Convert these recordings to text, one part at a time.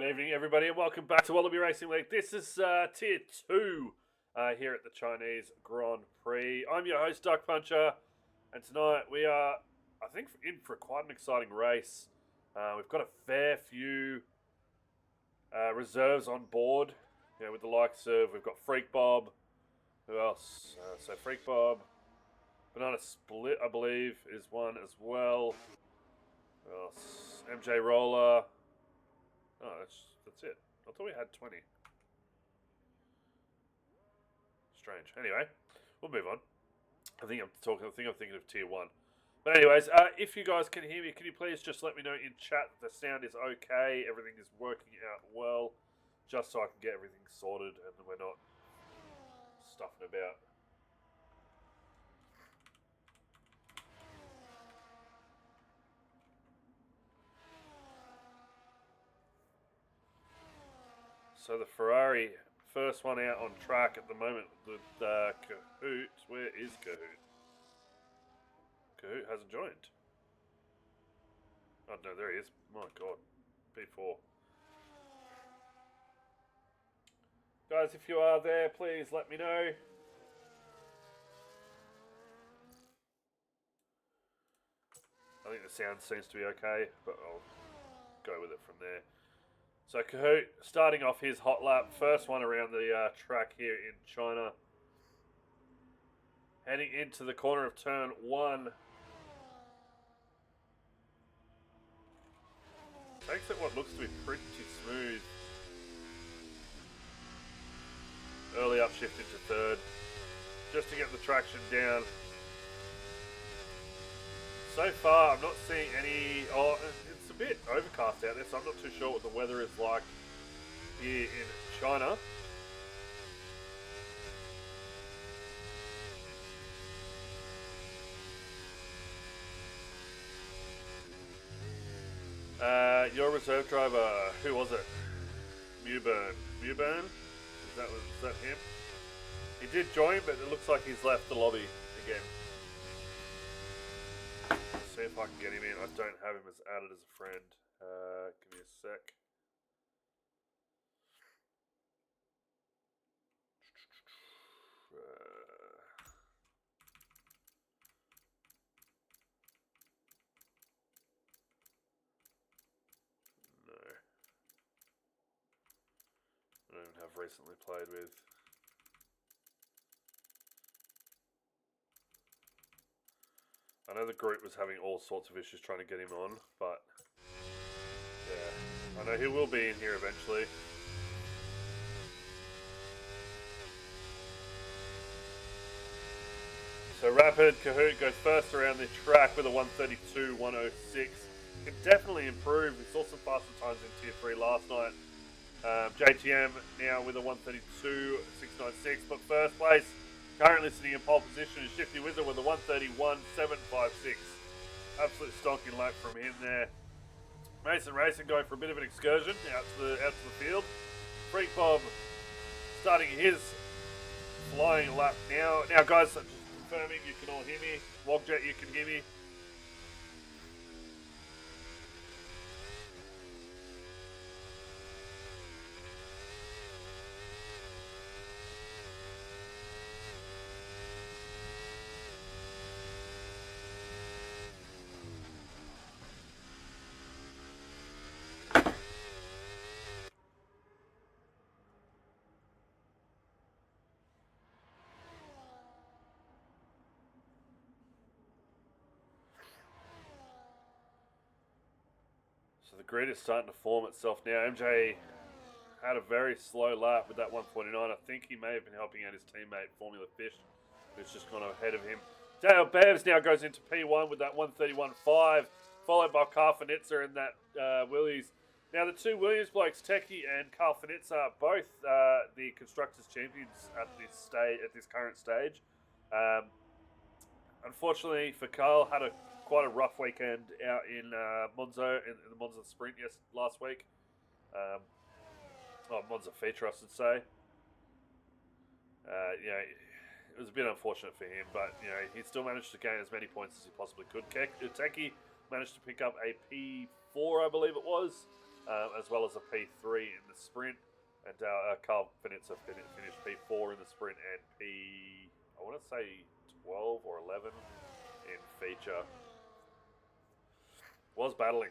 Good evening, everybody, and welcome back to Wallaby Racing League. This is Tier 2 here at the Chinese Grand Prix. I'm your host, Duck Puncher, and tonight we are, I think, in for quite an exciting race. We've got a fair few reserves on board, with the likes of, we've got Freak Bob, who else? So Freak Bob, Banana Split, I believe, is one as well. Who else? MJ Roller. Oh, that's it. I thought we had 20. Strange. Anyway, we'll move on. I think I'm thinking of Tier 1. But anyways, if you guys can hear me, can you please just let me know in chat the sound is okay, everything is working out well, just so I can get everything sorted and we're not stuffing about. So the Ferrari, first one out on track at the moment with Kahoot. Where is Kahoot? Kahoot hasn't joined. Oh no, there he is. My god. P4. Guys, if you are there, please let me know. I think the sound seems to be okay, but I'll go with it from there. So Kahoot starting off his hot lap, first one around the track here in China. Heading into the corner of turn 1. Takes it what looks to be pretty smooth. Early upshift into third, just to get the traction down. So far, I'm not seeing any. Oh, it's a bit overcast out there, so I'm not too sure what the weather is like here in China. Your reserve driver, who was it? Mewburn. Is that him? He did join, but it looks like he's left the lobby again. Let's see if I can get him in. I don't have him as added as a friend. Give me a sec. No. I don't even have recently played with. I know the group was having all sorts of issues trying to get him on, but yeah, I know he will be in here eventually. So Rapid Kahoot goes first around the track with a 132, 106. Can definitely improve. We saw some faster times in Tier 3 last night. JTM now with a 132, 696, but first place, currently sitting in pole position, is Shifty Wizard with a 131, 756. Absolute stonking lap from him there. Mason Racing going for a bit of an excursion out to the field. Freak Bob starting his flying lap now. Now, guys, just confirming you can all hear me. Wogjet, you can hear me. So the grid is starting to form itself now. MJ had a very slow lap with that 149. I think he may have been helping out his teammate Formula Fish, who's just gone ahead of him. Dale Bevs now goes into P1 with that 131.5, followed by Carl Finitzer and that Williams. Now the two Williams blokes, Techie and Carl Finitzer, are both the constructors champions at this current stage. Unfortunately for Carl, had quite a rough weekend out in Monza, in the Monza Sprint last week. Monza feature, I should say. It was a bit unfortunate for him, but he still managed to gain as many points as he possibly could. Techie managed to pick up a P4, I believe it was, as well as a P3 in the sprint. And Carl Finitzer finished P4 in the sprint and I want to say 12 or 11 in feature. Was battling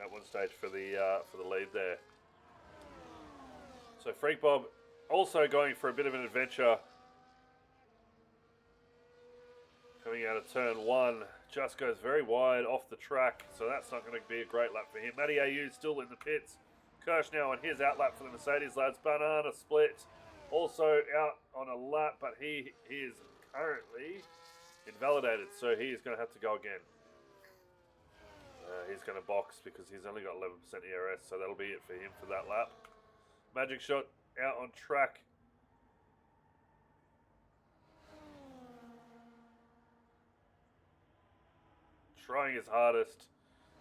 at one stage for the lead there. So Freak Bob also going for a bit of an adventure. Coming out of turn 1, just goes very wide off the track, so that's not going to be a great lap for him. Matty AU still in the pits. Kirsch now on his outlap for the Mercedes lads. Banana split, also out on a lap, but he is currently invalidated, so he is going to have to go again. He's going to box because he's only got 11% ERS, so that'll be it for him for that lap. Magic Shot out on track. Trying his hardest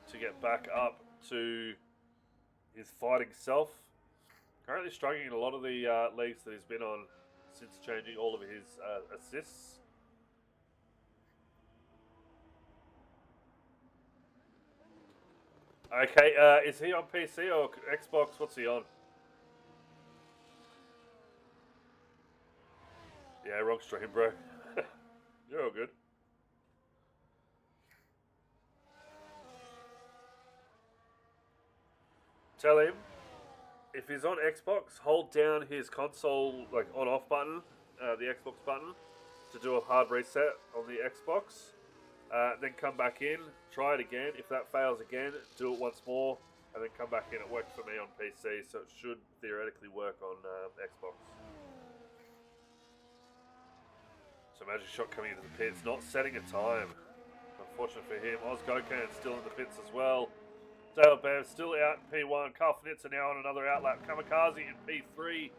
to get back up to his fighting self. Currently struggling in a lot of the leagues that he's been on since changing all of his assists. Okay, is he on PC or Xbox? What's he on? Yeah, wrong stream, bro. You're all good. Tell him, if he's on Xbox, hold down his console, like, on-off button, the Xbox button, to do a hard reset on the Xbox. Then come back in, try it again. If that fails again, do it once more, and then come back in. It worked for me on PC, so it should theoretically work on Xbox. So Magic Shot coming into the pits, not setting a time. Unfortunate for him. Oz Gokan still in the pits as well. Dale Bev still out in P1. Carl Finitzer now on another outlap. Kamikaze in P3,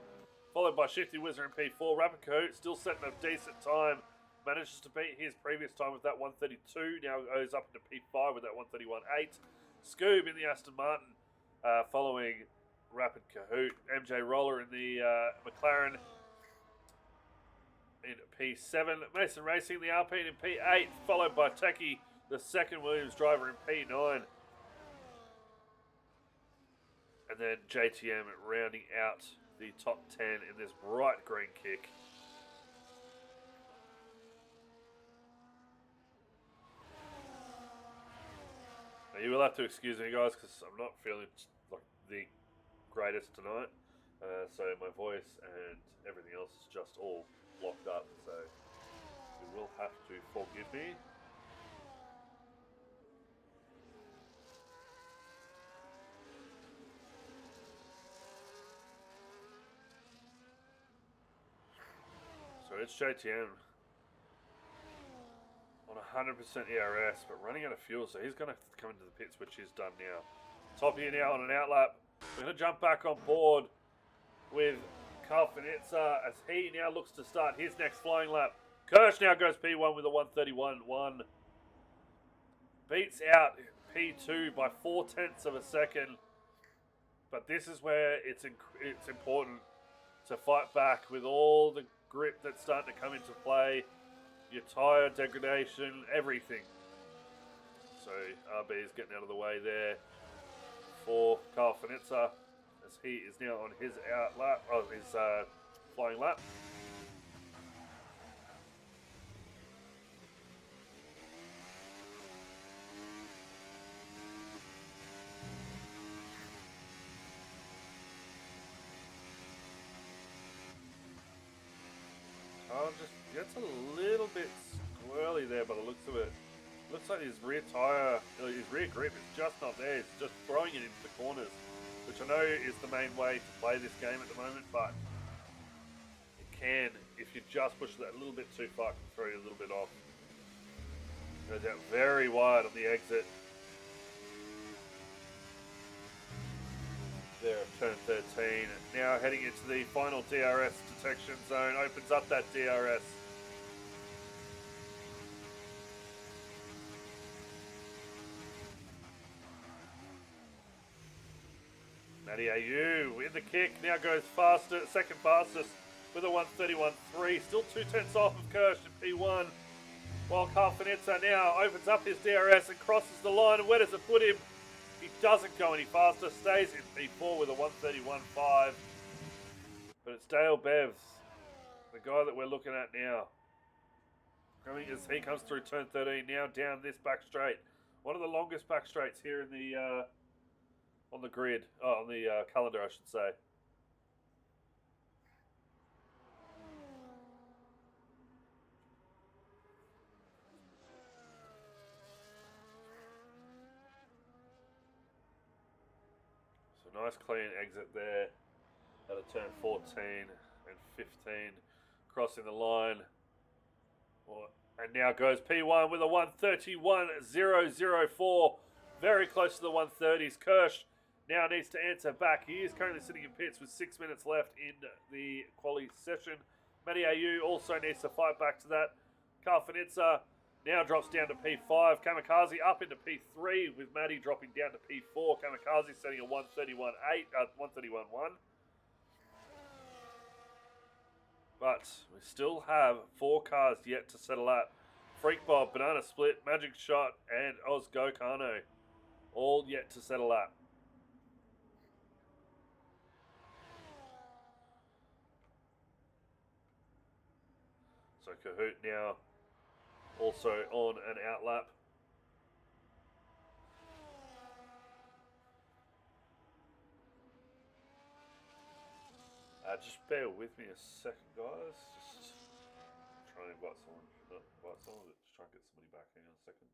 followed by Shifty Wizard in P4. Rapid Cahoot still setting a decent time. Manages to beat his previous time with that 132. Now goes up into P5 with that 131.8. Scoob in the Aston Martin, following Rapid Cahoot. MJ Roller in the McLaren in P7. Mason Racing, the Alpine in P8, followed by Techie, the second Williams driver in P9. And then JTM rounding out the top 10 in this bright green kick. Now you will have to excuse me, guys, because I'm not feeling like the greatest tonight. So my voice and everything else is just all blocked up. So you will have to forgive me. So it's JTM on 100% ERS, but running out of fuel, so he's going to have to come into the pits, which he's done now. Top here now on an outlap. We're going to jump back on board with Carl Finitzer as he now looks to start his next flying lap. Kirsch now goes P1 with a 131.1. Beats out P2 by 0.4 of a second. But this is where it's important to fight back with all the grip that's starting to come into play, your tyre degradation, everything. So RB is getting out of the way there for Carl Finitzer as he is now on his flying lap. Just gets a little bit squirrely there by the looks of it. Looks like his rear tyre, his rear grip is just not there. It's just throwing it into the corners, which I know is the main way to play this game at the moment, but it can, if you just push that a little bit too far, can throw you a little bit off. Goes out very wide on the exit. There at turn 13. Now heading into the final DRS detection zone. Opens up that DRS. Matty AU in the kick. Now goes faster, second fastest with a 131.3. Still 0.2 off of Kirsch in P1. While Carl Finitzer now opens up his DRS and crosses the line. And where does it put him? He doesn't go any faster, stays in P4 with a 131.5. But it's Dale Bevs, the guy that we're looking at now. Coming as he comes through turn 13, now down this back straight. One of the longest back straights here in the on the grid, on the calendar, I should say. So nice clean exit there at a turn 14 and 15, crossing the line. And now goes P1 with a 131.004. Very close to the 130s. Kirsch now needs to answer back. He is currently sitting in pits with 6 minutes left in the quali session. Matty Au also needs to fight back to that. Carl Finitza now drops down to P5. Kamikaze up into P3 with Matty dropping down to P4. Kamikaze setting a 131.1. But we still have 4 cars yet to settle at. Freak Bob, Banana Split, Magic Shot, and Oz Go Kano. All yet to settle at. So Kahoot now also on an outlap. Just bear with me a second, guys. Just trying to invite someone. Not invite someone, but just try and get somebody back. Hang on a second.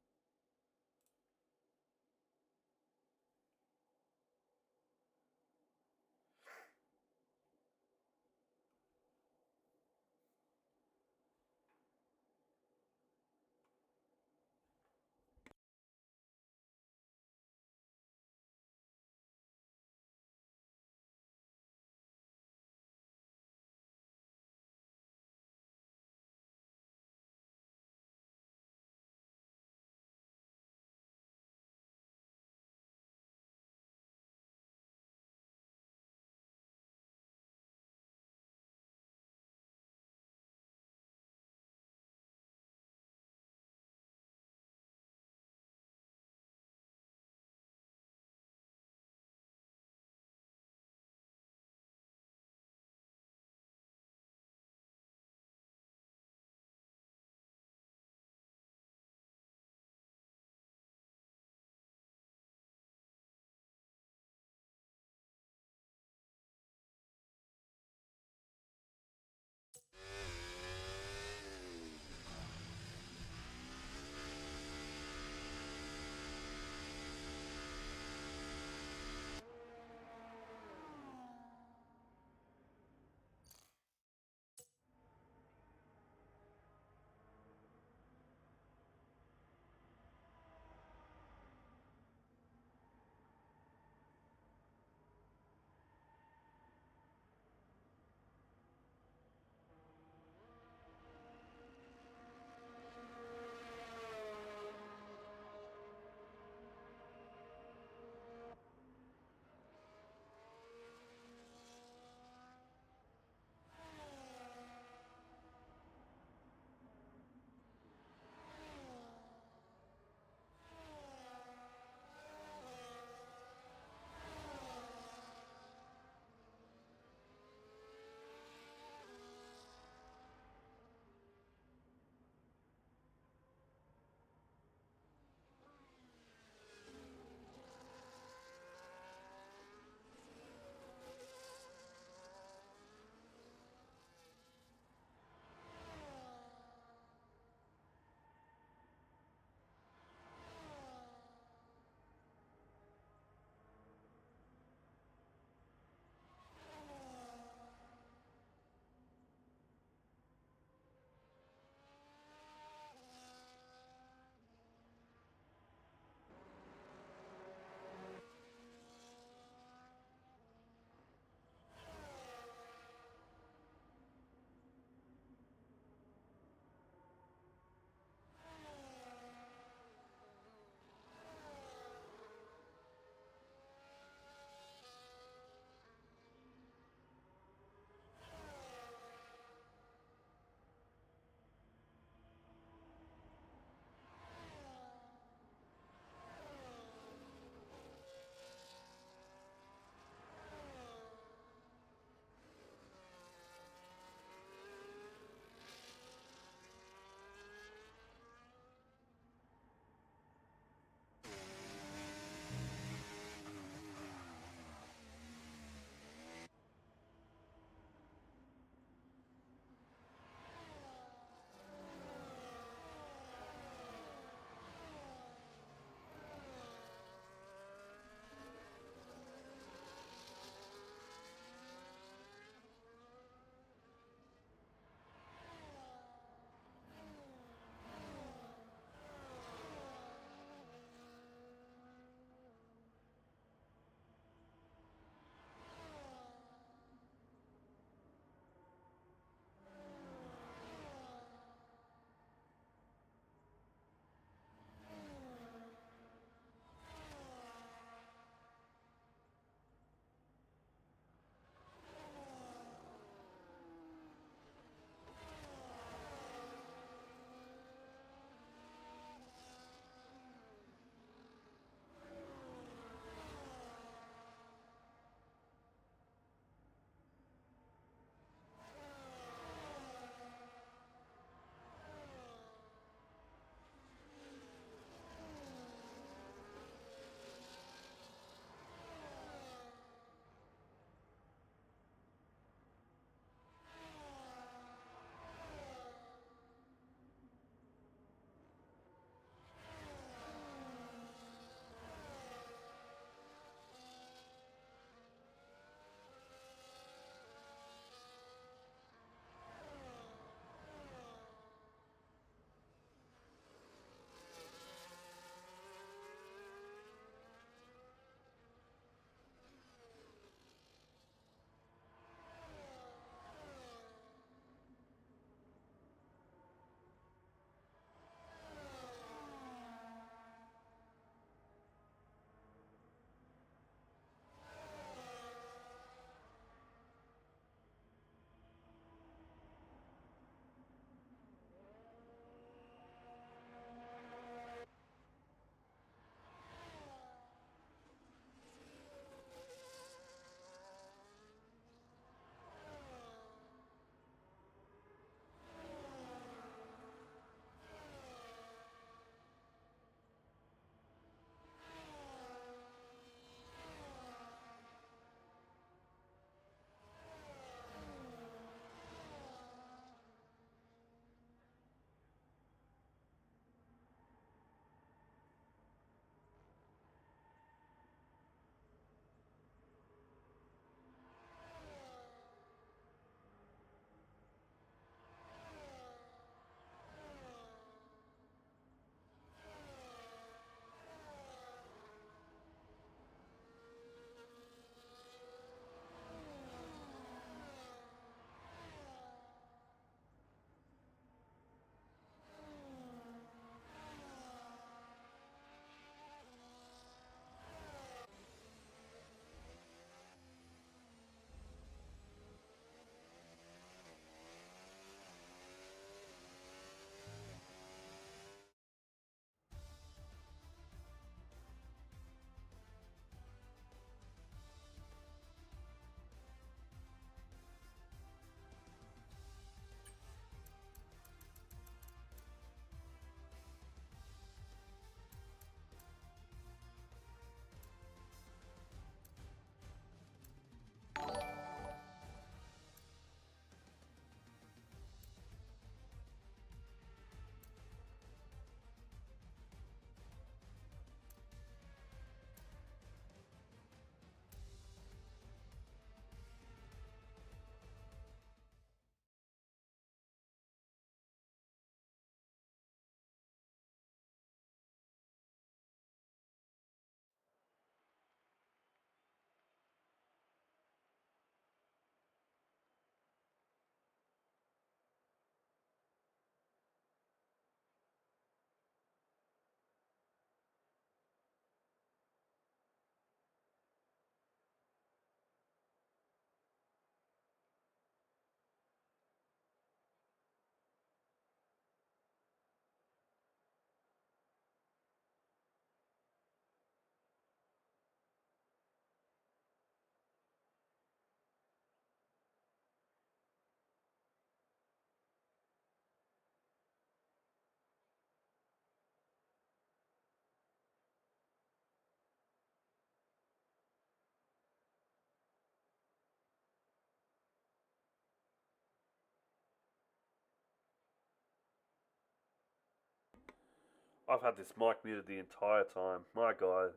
I've had this mic muted the entire time. My God,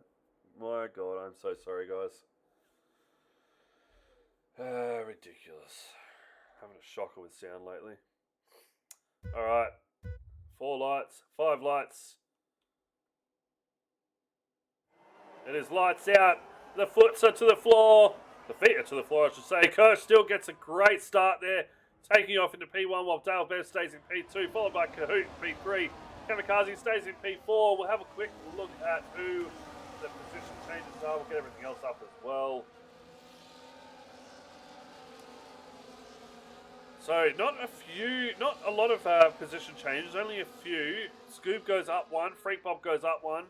I'm so sorry, guys. Ridiculous. Having a shocker with sound lately. All right, 4 lights, 5 lights. It is lights out. The foots are to the floor. The feet are to the floor, I should say. Kirsch still gets a great start there, taking off into P1 while Dale Bez stays in P2, followed by Kahoot in P3. Kamikaze stays in P4. We'll have a quick look at who the position changes are. We'll get everything else up as well. So not a lot of position changes, only a few. Scoob goes up 1, Freak Bob goes up 1.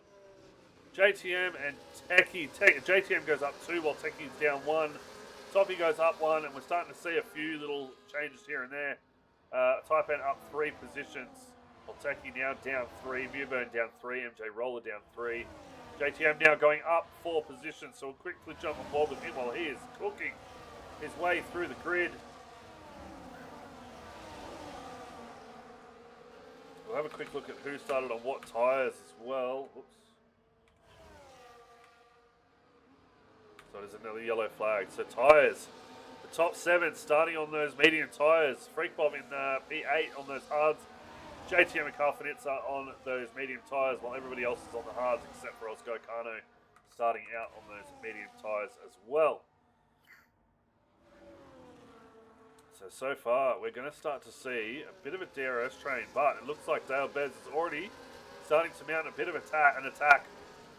JTM and Techie. JTM goes up 2 while Techie's down 1. Toppy goes up 1, and we're starting to see a few little changes here and there. Taipan up 3 positions. While Techie now down 3. Viewburn down 3. MJ Roller down 3. JTM now going up 4 positions, so we'll quickly jump on board with him while he is cooking his way through the grid. We'll have a quick look at who started on what tyres as well. Oops. So there's another yellow flag. So tyres. The top 7 starting on those medium tyres. Freak Bob in P8 on those hards. JTM and Carl Finitza on those medium tyres, while everybody else is on the hards except for Oscar Kano starting out on those medium tyres as well. So far, we're going to start to see a bit of a DRS train, but it looks like Dale Bez is already starting to mount a bit of an attack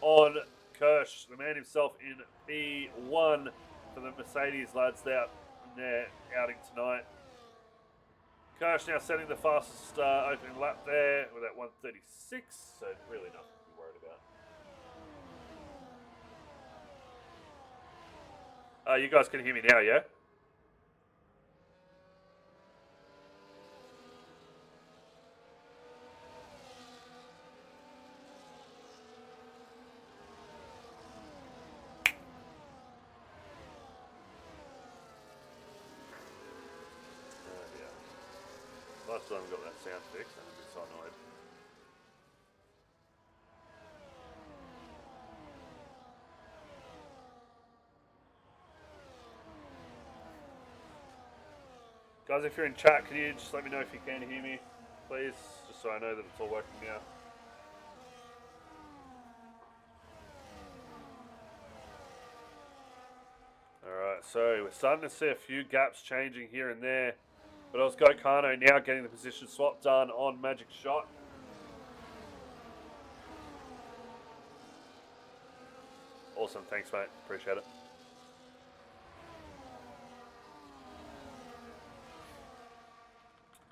on Kirsch, the man himself, in P1 for the Mercedes lads there in their outing tonight. Kirsch now setting the fastest opening lap there with that 1:36, so really nothing to be worried about. You guys can hear me now, yeah? Last time we got that sound fixed, and I'm so annoyed. Guys, if you're in chat, can you just let me know if you can hear me, please? Just so I know that it's all working now. Alright, so we're starting to see a few gaps changing here and there. But Oscar Kano now getting the position swap done on Magic Shot. Awesome, thanks mate, appreciate it.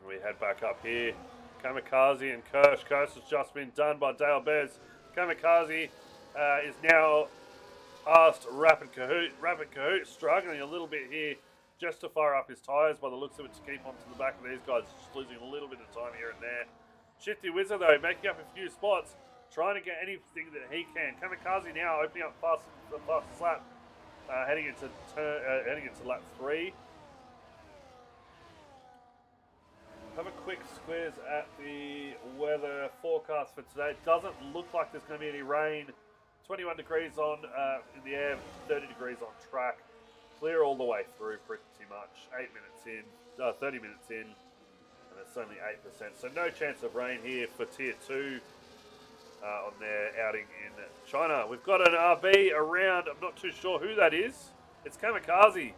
We head back up here. Kamikaze and Kirsch. Kirsch has just been done by Dale Bez. Kamikaze is now past Rapid Kahoot. Rapid Kahoot struggling a little bit here just to fire up his tyres by the looks of it to keep onto the back of these guys. Just losing a little bit of time here and there. Shifty Wizard though, making up a few spots, trying to get anything that he can. Kamikaze now opening up the fastest lap, heading into lap 3. Have a quick squeeze at the weather forecast for today. It doesn't look like there's going to be any rain. 21 degrees on in the air, 30 degrees on track. Clear all the way through pretty much. 30 minutes in, and it's only 8%. So no chance of rain here for Tier 2 on their outing in China. We've got an RB around. I'm not too sure who that is. It's Kamikaze.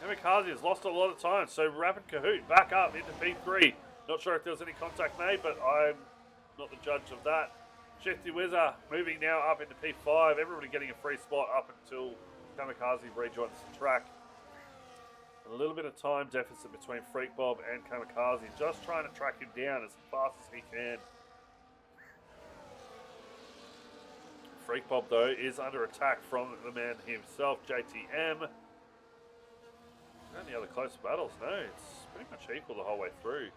Kamikaze has lost a lot of time, so Rapid Kahoot back up into P3. Not sure if there was any contact made, but I'm not the judge of that. Shifty Wizard moving now up into P5. Everybody getting a free spot up until Kamikaze rejoins the track. A little bit of time deficit between Freak Bob and Kamikaze, just trying to track him down as fast as he can. Freak Bob, though, is under attack from the man himself, JTM. Any other close battles? No, it's pretty much equal the whole way through.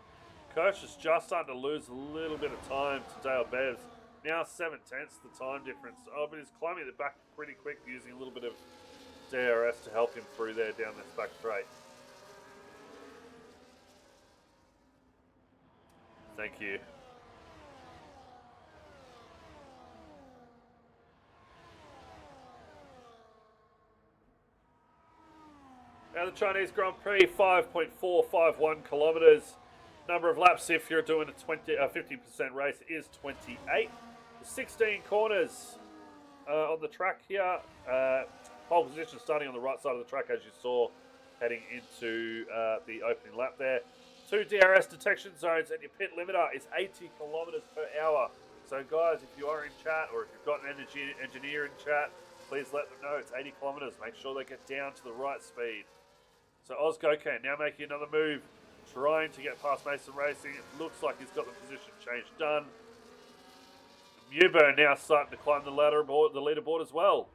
Kirsch is just starting to lose a little bit of time to Dale Bevs. Now 7/10 the time difference. Oh, but he's climbing the back pretty quick using a little bit of DRS to help him through there down this back straight. Thank you. Now the Chinese Grand Prix, 5.451 kilometres. Number of laps if you're doing a 50% race is 28. 16 corners on the track here. Pole position starting on the right side of the track, as you saw, heading into the opening lap there. 2 DRS detection zones, and your pit limiter is 80 kilometres per hour. So guys, if you are in chat, or if you've got an engineer in chat, please let them know it's 80 kilometres. Make sure they get down to the right speed. So Ozgokan now making another move, trying to get past Mason Racing. It looks like he's got the position change done. Mewburn now starting to climb the leaderboard as well.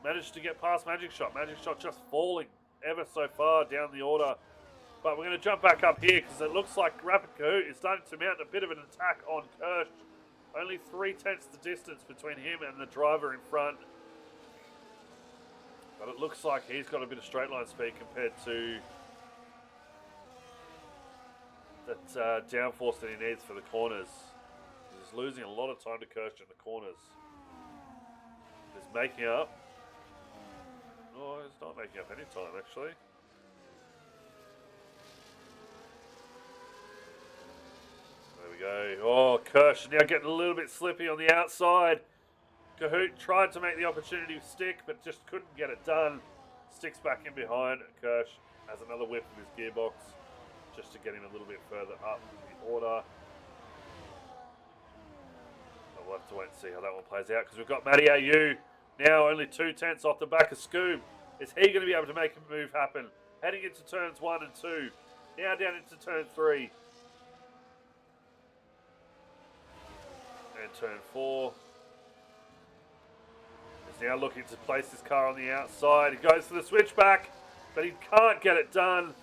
Managed to get past Magic Shot. Magic Shot just falling ever so far down the order. But we're going to jump back up here because it looks like Rapid Kahoot is starting to mount a bit of an attack on Kirsch. Only 3/10 the distance between him and the driver in front. But it looks like he's got a bit of straight line speed compared to that downforce that he needs for the corners. He's losing a lot of time to Kirsch in the corners. He's making up. No, he's not making up any time actually. There we go. Oh, Kirsch now getting a little bit slippy on the outside. Kahoot tried to make the opportunity stick, but just couldn't get it done. Sticks back in behind. Kirsch has another whip of his gearbox just to get him a little bit further up in the order. We'll have to wait and see how that one plays out because we've got Matty AU now only 2/10 off the back of Scoob. Is he going to be able to make a move happen? Heading into turns 1 and 2. Now down into turn 3. And turn 4. He's now looking to place his car on the outside. He goes for the switchback, but he can't get it done.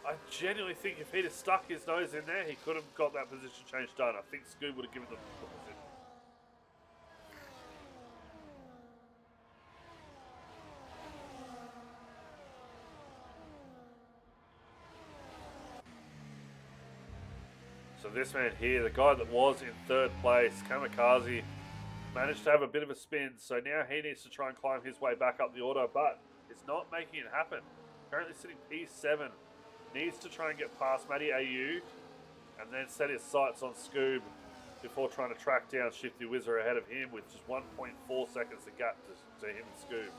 I genuinely think if he'd have stuck his nose in there, he could have got that position change done. I think Scoob would have given them the position. So this man here, the guy that was in 3rd place, Kamikaze, managed to have a bit of a spin. So now he needs to try and climb his way back up the order, but it's not making it happen. Currently sitting P7. Needs to try and get past Matty AU and then set his sights on Scoob before trying to track down Shifty Whizzer ahead of him with just 1.4 seconds of gap to him and Scoob.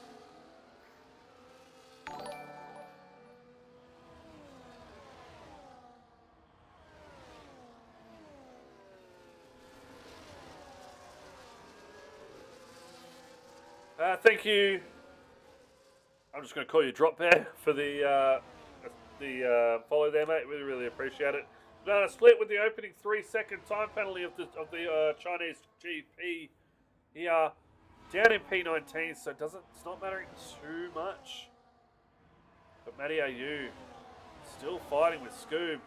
Thank you. I'm just going to call you Drop Bear for the follow there, mate. Really appreciate it. Banana Split with the opening 3-second time penalty of the Chinese GP here, down in P19, so it's not mattering too much. But Matty AU still fighting with Scoob,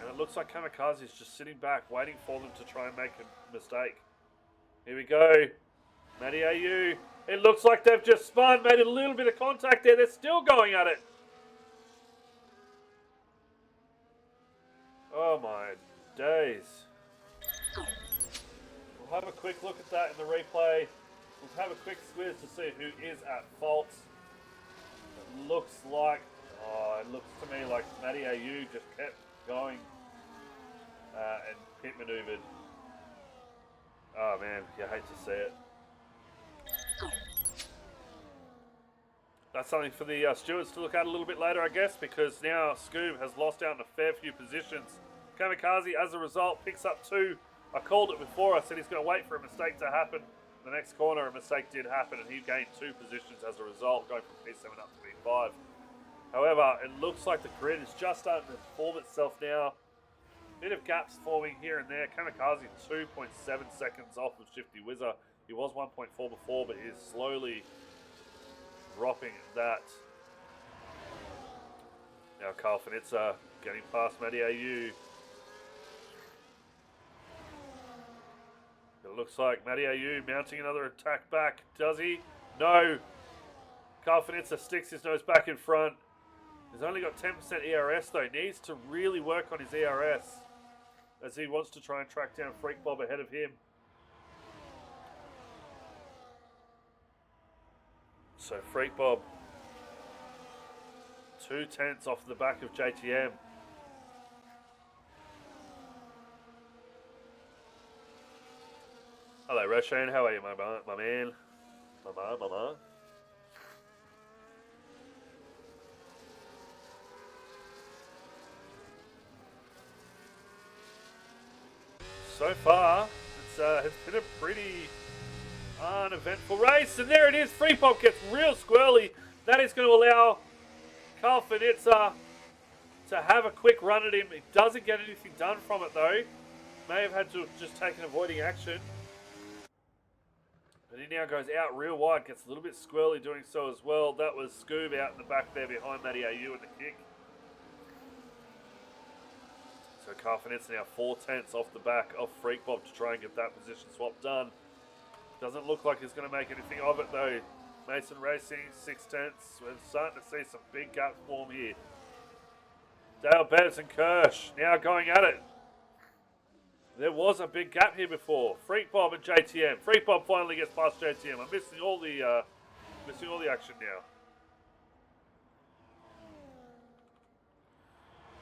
and it looks like Kamikaze is just sitting back, waiting for them to try and make a mistake. Here we go, Matty AU. It looks like they've just spun, made a little bit of contact there. They're still going at it. Oh my days. We'll have a quick look at that in the replay. We'll have a quick squiz to see who is at fault. It looks to me like Matty AU just kept going and pit maneuvered. Oh man, you hate to see it. That's something for the stewards to look at a little bit later, I guess, because now Scoob has lost out in a fair few positions. Kamikaze, as a result, picks up 2. I called it before. I said he's going to wait for a mistake to happen. The next corner, a mistake did happen, and he gained 2 positions as a result, going from P7 up to P5. However, it looks like the grid is just starting to form itself now. Bit of gaps forming here and there. Kamikaze 2.7 seconds off of Shifty Whizzer. He was 1.4 before, but he is slowly dropping that. Now Carl Finitza getting past Matty AU. It looks like Matty AU mounting another attack back. Does he? No. Carl Finitza sticks his nose back in front. He's only got 10% ERS though. Needs to really work on his ERS as he wants to try and track down Freak Bob ahead of him. So Freak Bob, 2/10 off the back of JTM. Hello, Roshan. How are you, my man? Mama. So far, it's been a pretty uneventful race, and there it is. Freak Bob gets real squirrely. That is going to allow Carl Finitza to have a quick run at him. He doesn't get anything done from it, though. May have had to have just taken avoiding action. But he now goes out real wide, gets a little bit squirrely doing so as well. That was Scoob out in the back there behind Matty AU in the kick. So Carl Finitza now 4/10 off the back of Freak Bob to try and get that position swap done. Doesn't look like he's going to make anything of it, though. Mason Racing, 6/10. We're starting to see some big gap form here. Dale Betts and Kirsch now going at it. There was a big gap here before. Freak Bob and JTM. Freak Bob finally gets past JTM. I'm missing all the action now.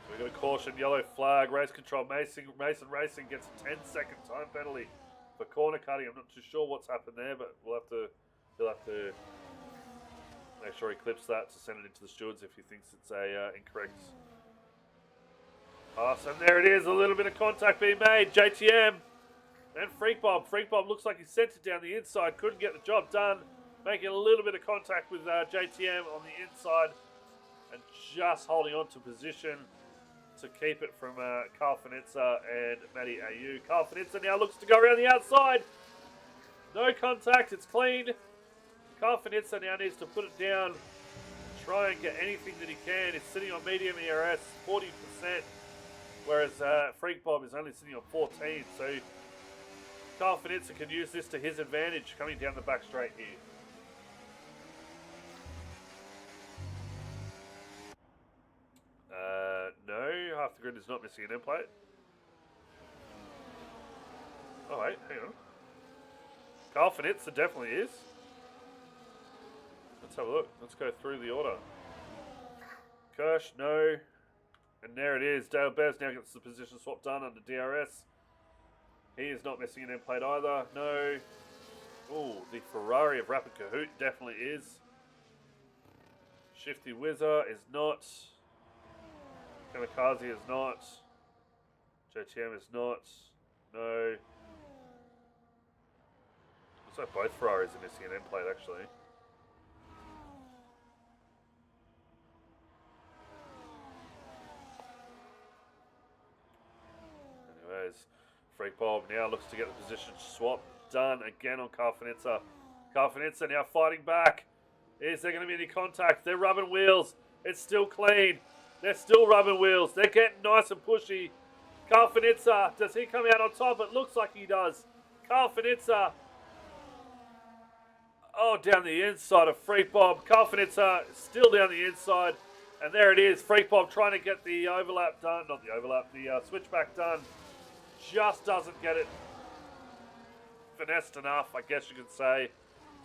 So we've got a caution, yellow flag, race control. Mason Racing gets a 10-second time penalty for corner cutting. I'm not too sure what's happened there, but he'll have to make sure he clips that to send it into the stewards if he thinks it's a incorrect pass. And there it is, a little bit of contact being made. JTM and Freak Bob. Freak Bob looks like he sent it down the inside, couldn't get the job done. Making a little bit of contact with JTM on the inside and just holding on to position to keep it from Carl Finitza and Matty AU. Carl Finitza now looks to go around the outside. No contact, it's clean. Carl Finitza now needs to put it down, try and get anything that he can. He's sitting on medium ERS, 40%, whereas Freak Bob is only sitting on 14%. So Carl Finitza can use this to his advantage coming down the back straight here. No, half the grid is not missing an end plate. Oh wait, hang on. Carl Finitza definitely is. Let's have a look. Let's go through the order. Kirsch, no. And there it is. Dale Bears now gets the position swap done under DRS. He is not missing an end plate either. No. Ooh, the Ferrari of Rapid Kahoot definitely is. Shifty Whizzer is not. Kamikaze is not. JTM is not. No. Looks like both Ferraris are missing an end plate actually. Anyways, Freak Bob now looks to get the position swap done again on Carl Finitza. Carl Finitza now fighting back. Is there going to be any contact? They're rubbing wheels. It's still clean. They're still rubbing wheels. They're getting nice and pushy. Carl Finitza, does he come out on top? It looks like he does. Carl Finitza. Oh, down the inside of Freak Bob. Carl Finitza still down the inside. And there it is. Freak Bob trying to get the overlap done. Not the overlap, the switchback done. Just doesn't get it finessed enough, I guess you could say,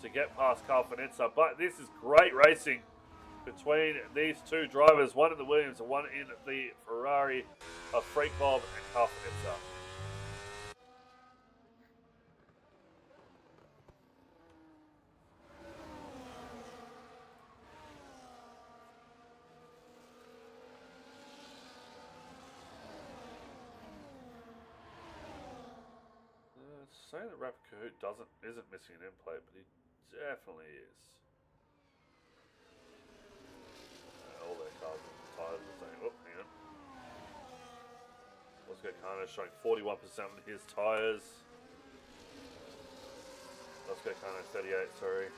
to get past Carl Finitza. But this is great racing between these two drivers, one in the Williams and one in the Ferrari of Freak Bob and Carl Finitza. Saying that Rapid Kahoot isn't missing an end plate, but he definitely is. All their cars and tyres are saying, oh, hang on. Oscar Kano showing 41% on his tyres. Oscar Kano 38, sorry.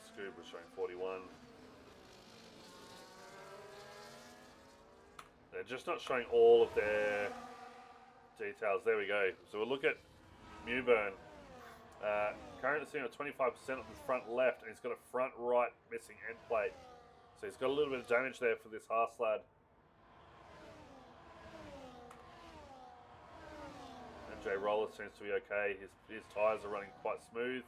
Scoob was showing 41. They're just not showing all of their details. There we go. So we'll look at Mewburn. Currently sitting on 25% on the front left, and he's got a front right missing end plate. So he's got a little bit of damage there for this Haas lad. And Jay Roller seems to be okay. His tyres are running quite smooth.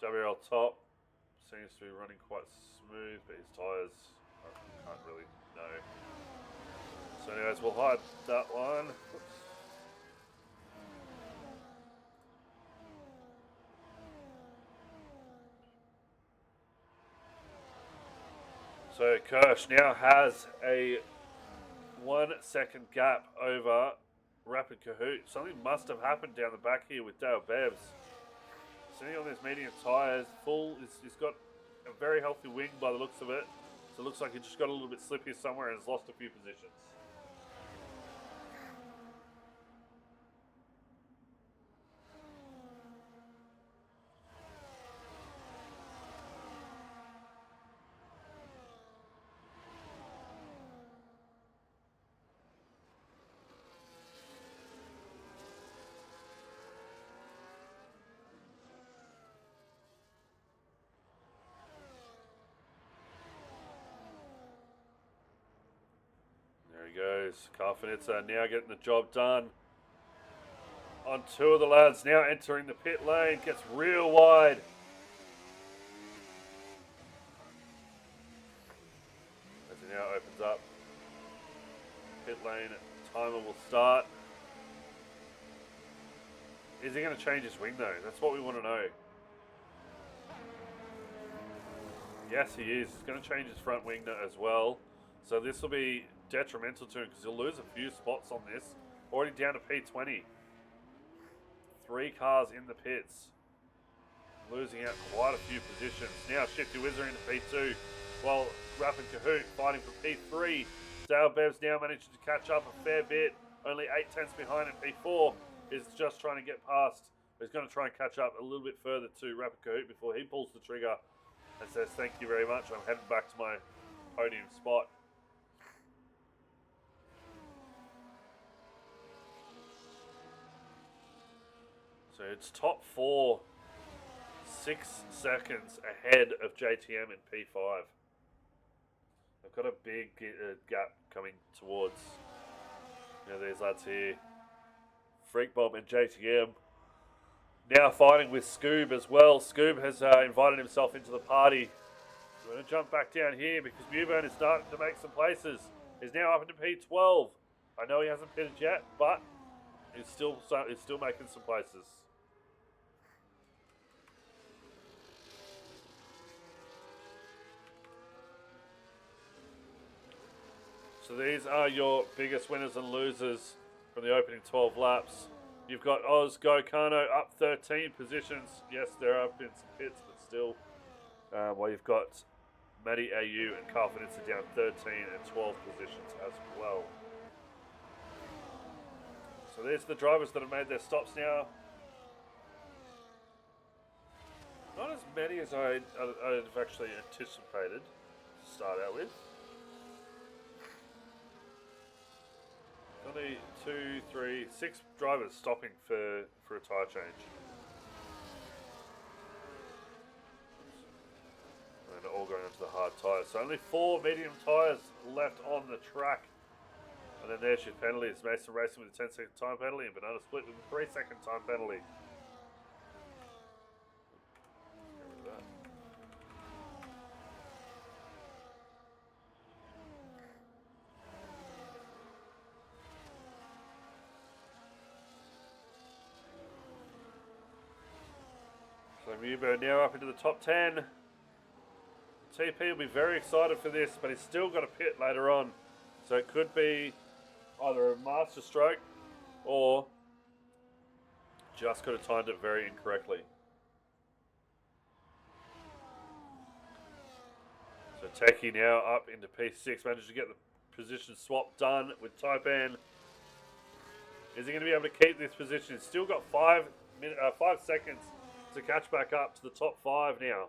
WRL top seems to be running quite smooth, but his tyres, I can't really know. So anyways, we'll hide that one. Oops. So Kirsch now has a 1 second gap over Rapid Kahoot. Something must have happened down the back here with Dale Bevs. Sitting on these medium tyres, he's got a very healthy wing by the looks of it. So it looks like he just got a little bit slippy somewhere and has lost a few positions. There he goes. Karfanitsa now getting the job done. On two of the lads now entering the pit lane. Gets real wide. As he now opens up. Pit lane timer will start. Is he going to change his wing though? That's what we want to know. Yes, he is. He's going to change his front wing as well. So this will be detrimental to him because he'll lose a few spots on this. Already down to P20. 3 cars in the pits. Losing out quite a few positions. Now Shifty Wizard into P2. While Rapid Kahoot fighting for P3. Dale Bev's now managed to catch up a fair bit. Only 8 tenths behind in P4. Is just trying to get past. He's going to try and catch up a little bit further to Rapid Kahoot before he pulls the trigger and says thank you very much. I'm heading back to my podium spot. So it's top 4, 6 seconds ahead of JTM in P5. They've got a big gap coming towards these lads here. Freak Bob and JTM now fighting with Scoob as well. Scoob has invited himself into the party. We're going to jump back down here because Mewburn is starting to make some places. He's now up into P12. I know he hasn't pitted yet, but he's still making some places. So these are your biggest winners and losers from the opening 12 laps. You've got Oz Gokano up 13 positions. Yes, they're up in some pits, but still. While you've got Matty AU and Carl Finitza down 13 and 12 positions as well. So there's the drivers that have made their stops now. Not as many as I'd actually anticipated to start out with. Only 2, 3, 6 drivers stopping for a tyre change. And all going into the hard tyres. So only 4 medium tyres left on the track. And then there's your penalties. Mason Racing with a 10-second time penalty and Banana Split with a 3-second time penalty. So Mewburn now up into the top 10. TP will be very excited for this, but he's still got a pit later on. So it could be either a master stroke or just could have timed it very incorrectly. So Techie now up into P6, managed to get the position swap done with Taipan. Is he going to be able to keep this position? He's still got 5 seconds to catch back up to the top 5 now.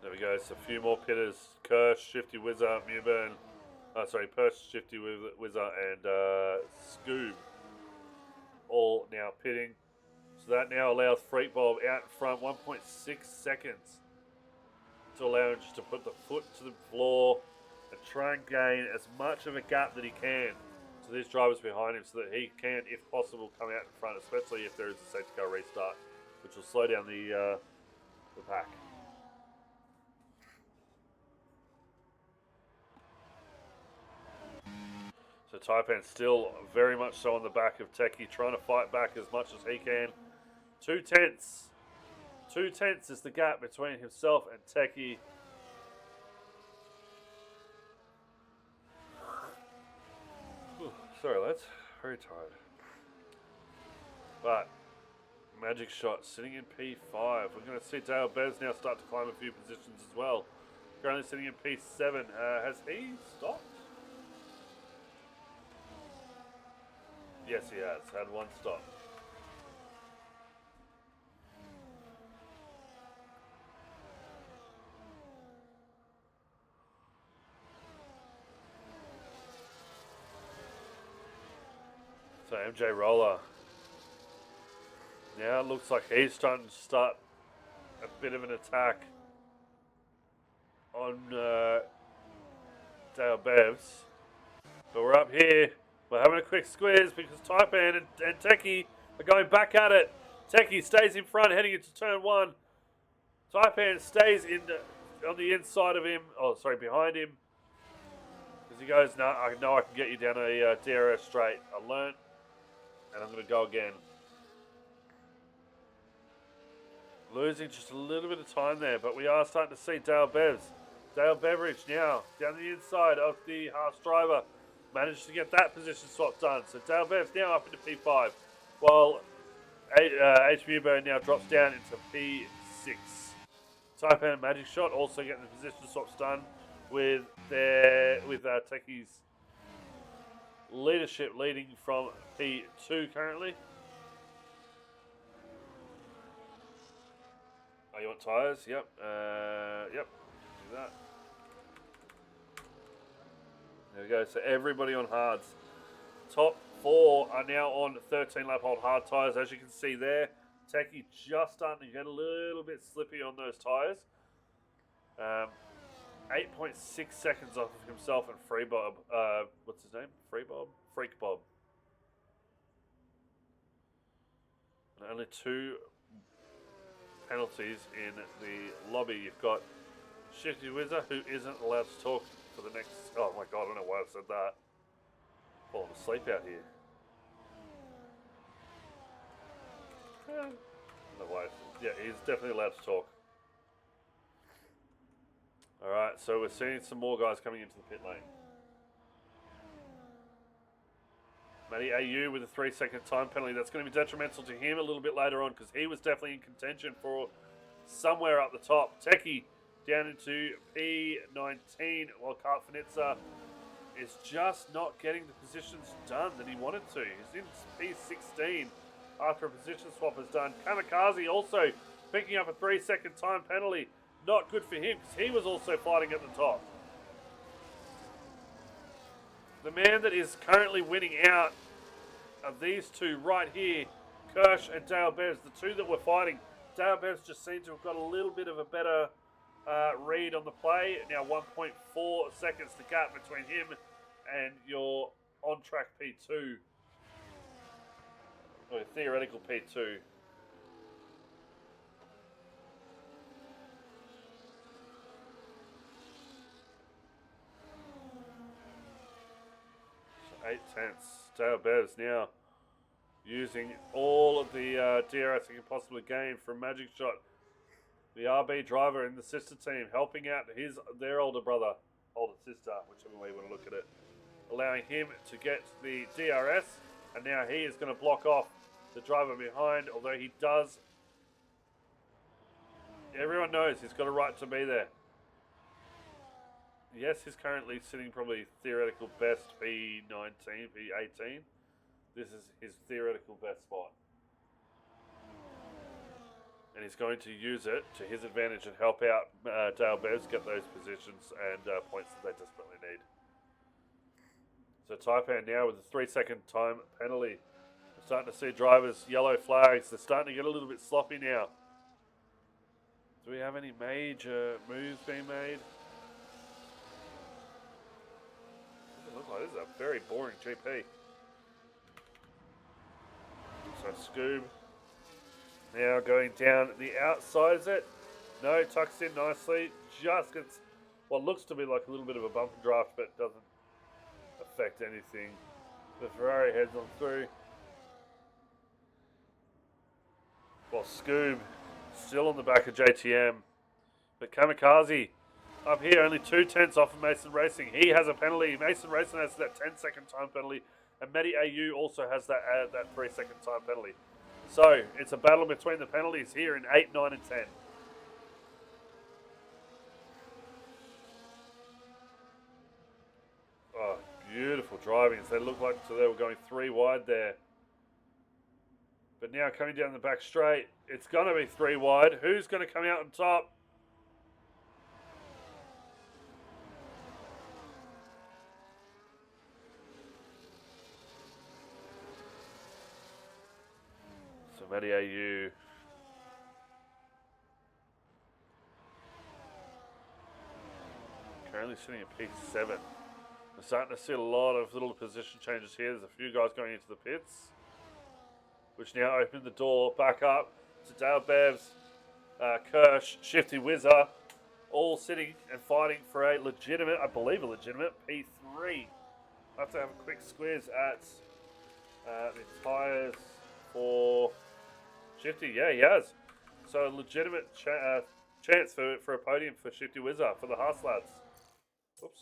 There we go. So a few more pitters. Kirsch, Shifty Wizard, Mewburn. Perch, Shifty Wizard, and Scoob all now pitting. So that now allows Freak Bob out in front, 1.6 seconds to allow him just to put the foot to the floor and try and gain as much of a gap that he can to these drivers behind him so that he can, if possible, come out in front, especially if there is a safety car restart, which will slow down the pack. So Taipan still very much so on the back of Techie, trying to fight back as much as he can. 2 tenths. 2 tenths is the gap between himself and Techie. Sorry, lads. Very tired. But Magic Shot sitting in P5. We're going to see Dale Bez now start to climb a few positions as well. Currently sitting in P7. Has he stopped? Yes, he has. Had one stop. So MJ Roller. Now it looks like he's starting to start a bit of an attack on Dale Bevs. But we're up here. We're having a quick squeeze because Taipan and Techie are going back at it. Techie stays in front heading into turn 1. Taipan stays on the inside of him. Oh, sorry, behind him. As he goes, no, I know I can get you down a DRS straight. I learnt. And I'm going to go again. Losing just a little bit of time there, but we are starting to see Dale Bevs. Dale Beveridge now down the inside of the Haas driver. Managed to get that position swap done. So Dale Bevs now up into P5, while HBUbo now drops down into P6. Taipan and Magic Shot also getting the position swaps done with Techie's leadership leading from P2 currently. Oh, you want tyres? Yep. Yep. Do that. There we go. So everybody on hards. Top 4 are now on 13-lap old hard tyres. As you can see there, Techie just starting to get a little bit slippy on those tyres. 8.6 seconds off of himself and Free Bob. What's his name? Freak Bob. And only 2 penalties in the lobby. You've got Shifty Wizard, who isn't allowed to talk for the next... Oh my god, I don't know why I said that. Falling asleep out here. No way. Yeah, he's definitely allowed to talk. Alright, so we're seeing some more guys coming into the pit lane. Matty AU with a 3-second time penalty. That's going to be detrimental to him a little bit later on because he was definitely in contention for somewhere up the top. Techie down into P19 while Kart Finitza is just not getting the positions done that he wanted to. He's in P16 after a position swap is done. Kamikaze also picking up a 3-second time penalty. Not good for him because he was also fighting at the top. The man that is currently winning out of these two right here, Kirsch and Dale Bevs, the two that were fighting. Dale Bevs just seemed to have got a little bit of a better read on the play. Now 1.4 seconds the gap between him and your on-track P2. Or theoretical P2. So 8 tenths. Dale Bevs now using all of the DRS he can possibly gain from Magic Shot. The RB driver in the sister team helping out their older brother, older sister, whichever way you want to look at it. Allowing him to get the DRS, and now he is going to block off the driver behind, although he does. Everyone knows he's got a right to be there. Yes, he's currently sitting probably theoretical best P19, P18. This is his theoretical best spot. And he's going to use it to his advantage and help out Dale Bevs get those positions and points that they desperately need. So Taipan now with a 3-second time penalty. We're starting to see drivers yellow flags. They're starting to get a little bit sloppy now. Do we have any major moves being made? like this is a very boring GP. So Scoob now going down the outside, is it? No, tucks in nicely. Just gets what looks to be like a little bit of a bump and draft, but doesn't affect anything. The Ferrari heads on through. While Scoob still on the back of JTM. But Kamikaze up here, only 2/10 off of Mason Racing. He has a penalty. Mason Racing has that 10-second time penalty. And Matty AU also has that 3-second time penalty. So it's a battle between the penalties here in 8, 9, and 10. Oh, beautiful driving. They look like they were going 3 wide there. But now coming down the back straight, it's going to be 3 wide. Who's going to come out on top? So Matty AU. Currently sitting at P7. We're starting to see a lot of little position changes here. There's a few guys going into the pits, which now open the door back up to Dale Bevs, Kirsch, Shifty Whizzer, all sitting and fighting for a legitimate, I believe a legitimate, P3. I have to have a quick squeeze at the tyres for Shifty. Yeah, he has. So a legitimate chance for a podium for Shifty Whizzer for the Haas lads. Oops.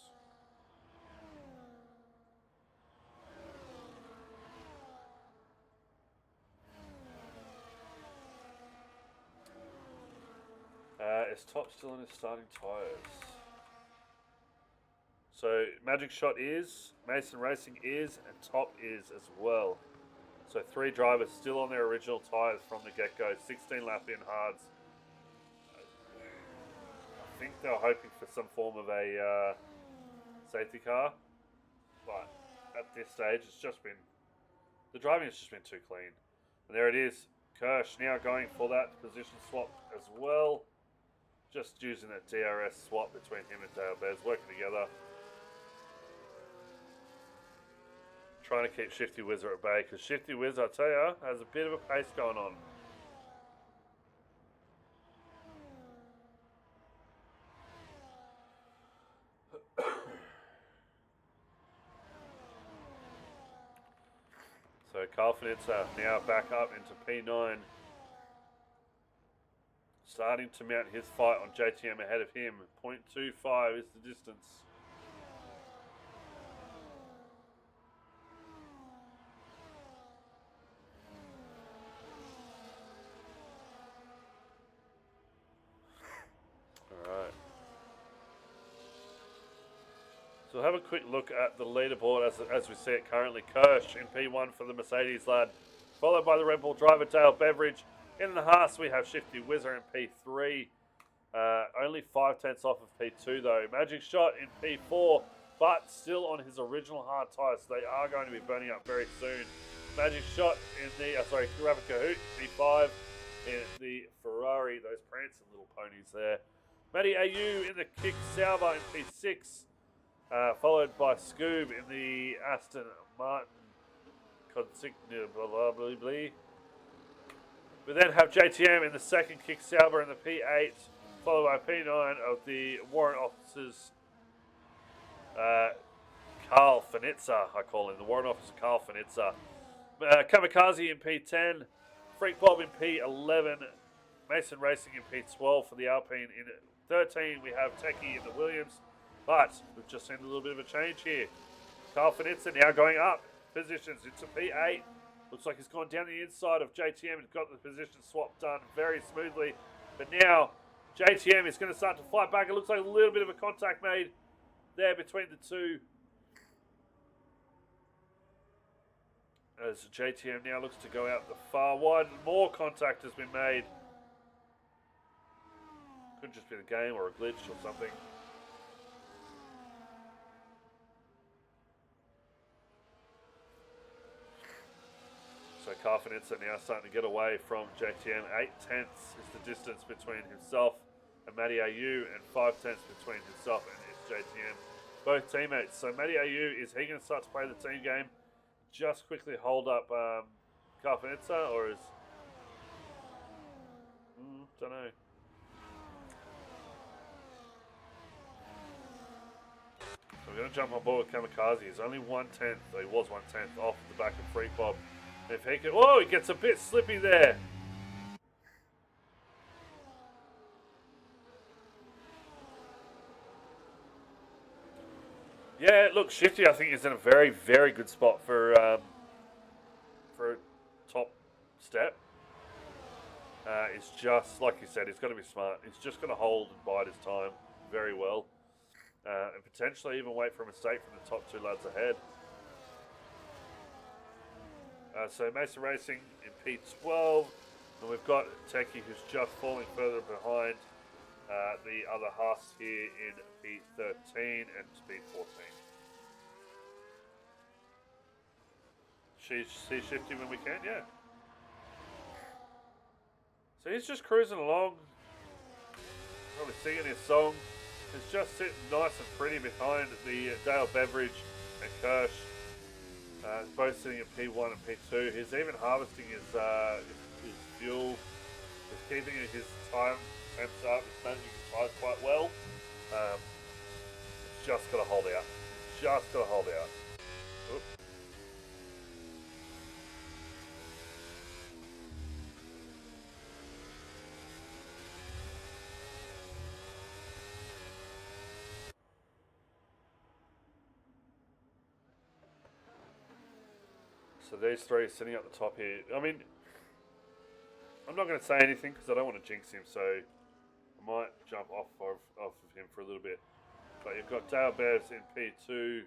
Is Top still in his starting tyres? So Magic Shot is, Mason Racing is, and Top is as well. So 3 drivers still on their original tyres from the get-go. 16 lap in hards. I think they were hoping for some form of a safety car, but at this stage it's just been, the driving has just been too clean. And there it is, Kirsch now going for that position swap as well. Just using that DRS swap between him and Dale Bez, working together. Trying to keep Shifty Whizzer at bay, because Shifty Whizzer, I tell you, has a bit of a pace going on. So Carl Finitza now back up into P9. Starting to mount his fight on JTM ahead of him. 0.25 is the distance. Alright. So we'll have a quick look at the leaderboard as we see it currently. Kirsch in P1 for the Mercedes lad. Followed by the Red Bull driver Dale Beveridge. In the Haas, we have Shifty Whizzer in P3. Only 5/10 off of P2 though. Magic Shot in P4, but still on his original hard tyres. So they are going to be burning up very soon. Magic Shot in the, Rabbit Kahoot, P5. In the Ferrari, those prancing little ponies there. Matty AU in the Kick Sauber in P6. Followed by Scoob in the Aston Martin Consigna, blah, blah, blah, blah. We then have JTM in the second Kick Sauber in the P8, followed by P9 of the warrant officers, Carl Finitza, I call him, the warrant officer Carl Finitza. Kamikaze in P10, Freak Bob in P11, Mason Racing in P12 for the Alpine. In 13 we have Techie in the Williams, but we've just seen a little bit of a change here. Carl Finitza now going up positions into P8. Looks like he's gone down the inside of JTM and got the position swap done very smoothly. But now JTM is going to start to fight back. It looks like a little bit of a contact made there between the two. As JTM now looks to go out the far wide. More contact has been made. Could just be the game or a glitch or something. So Carl Finitza now starting to get away from JTM. 8/10 is the distance between himself and Matty AU, and 5/10 between himself and his JTM. both teammates. So Matty AU, is he going to start to play the team game? Just quickly hold up Carfanetza, or is... don't know. So we're going to jump on board with Kamikaze. He's only 1/10, so he was 1/10 off the back of Freak Bob. If he can... Oh, he gets a bit slippy there. Yeah, look, Shifty, I think, is in a very, very good spot for a top step. It's just, like you said, he's got to be smart. He's just going to hold and bide his time very well. And potentially even wait for a mistake from the top two lads ahead. So Mason Racing in P12. And we've got Techie, who's just falling further behind the other Haas here in P13 and P14. See Shifty when we can, yeah. So he's just cruising along, probably singing his song. He's just sitting nice and pretty behind the Dale Beveridge and Kirsch. Both sitting at P1 and P2. He's even harvesting his fuel. He's keeping his temps up. He's managing his tires quite well. Just got to hold out. Just got to hold out. Oops. So these three are sitting at the top here. I mean, I'm not going to say anything because I don't want to jinx him, so I might jump off of him for a little bit. But you've got Dale Bears in P2,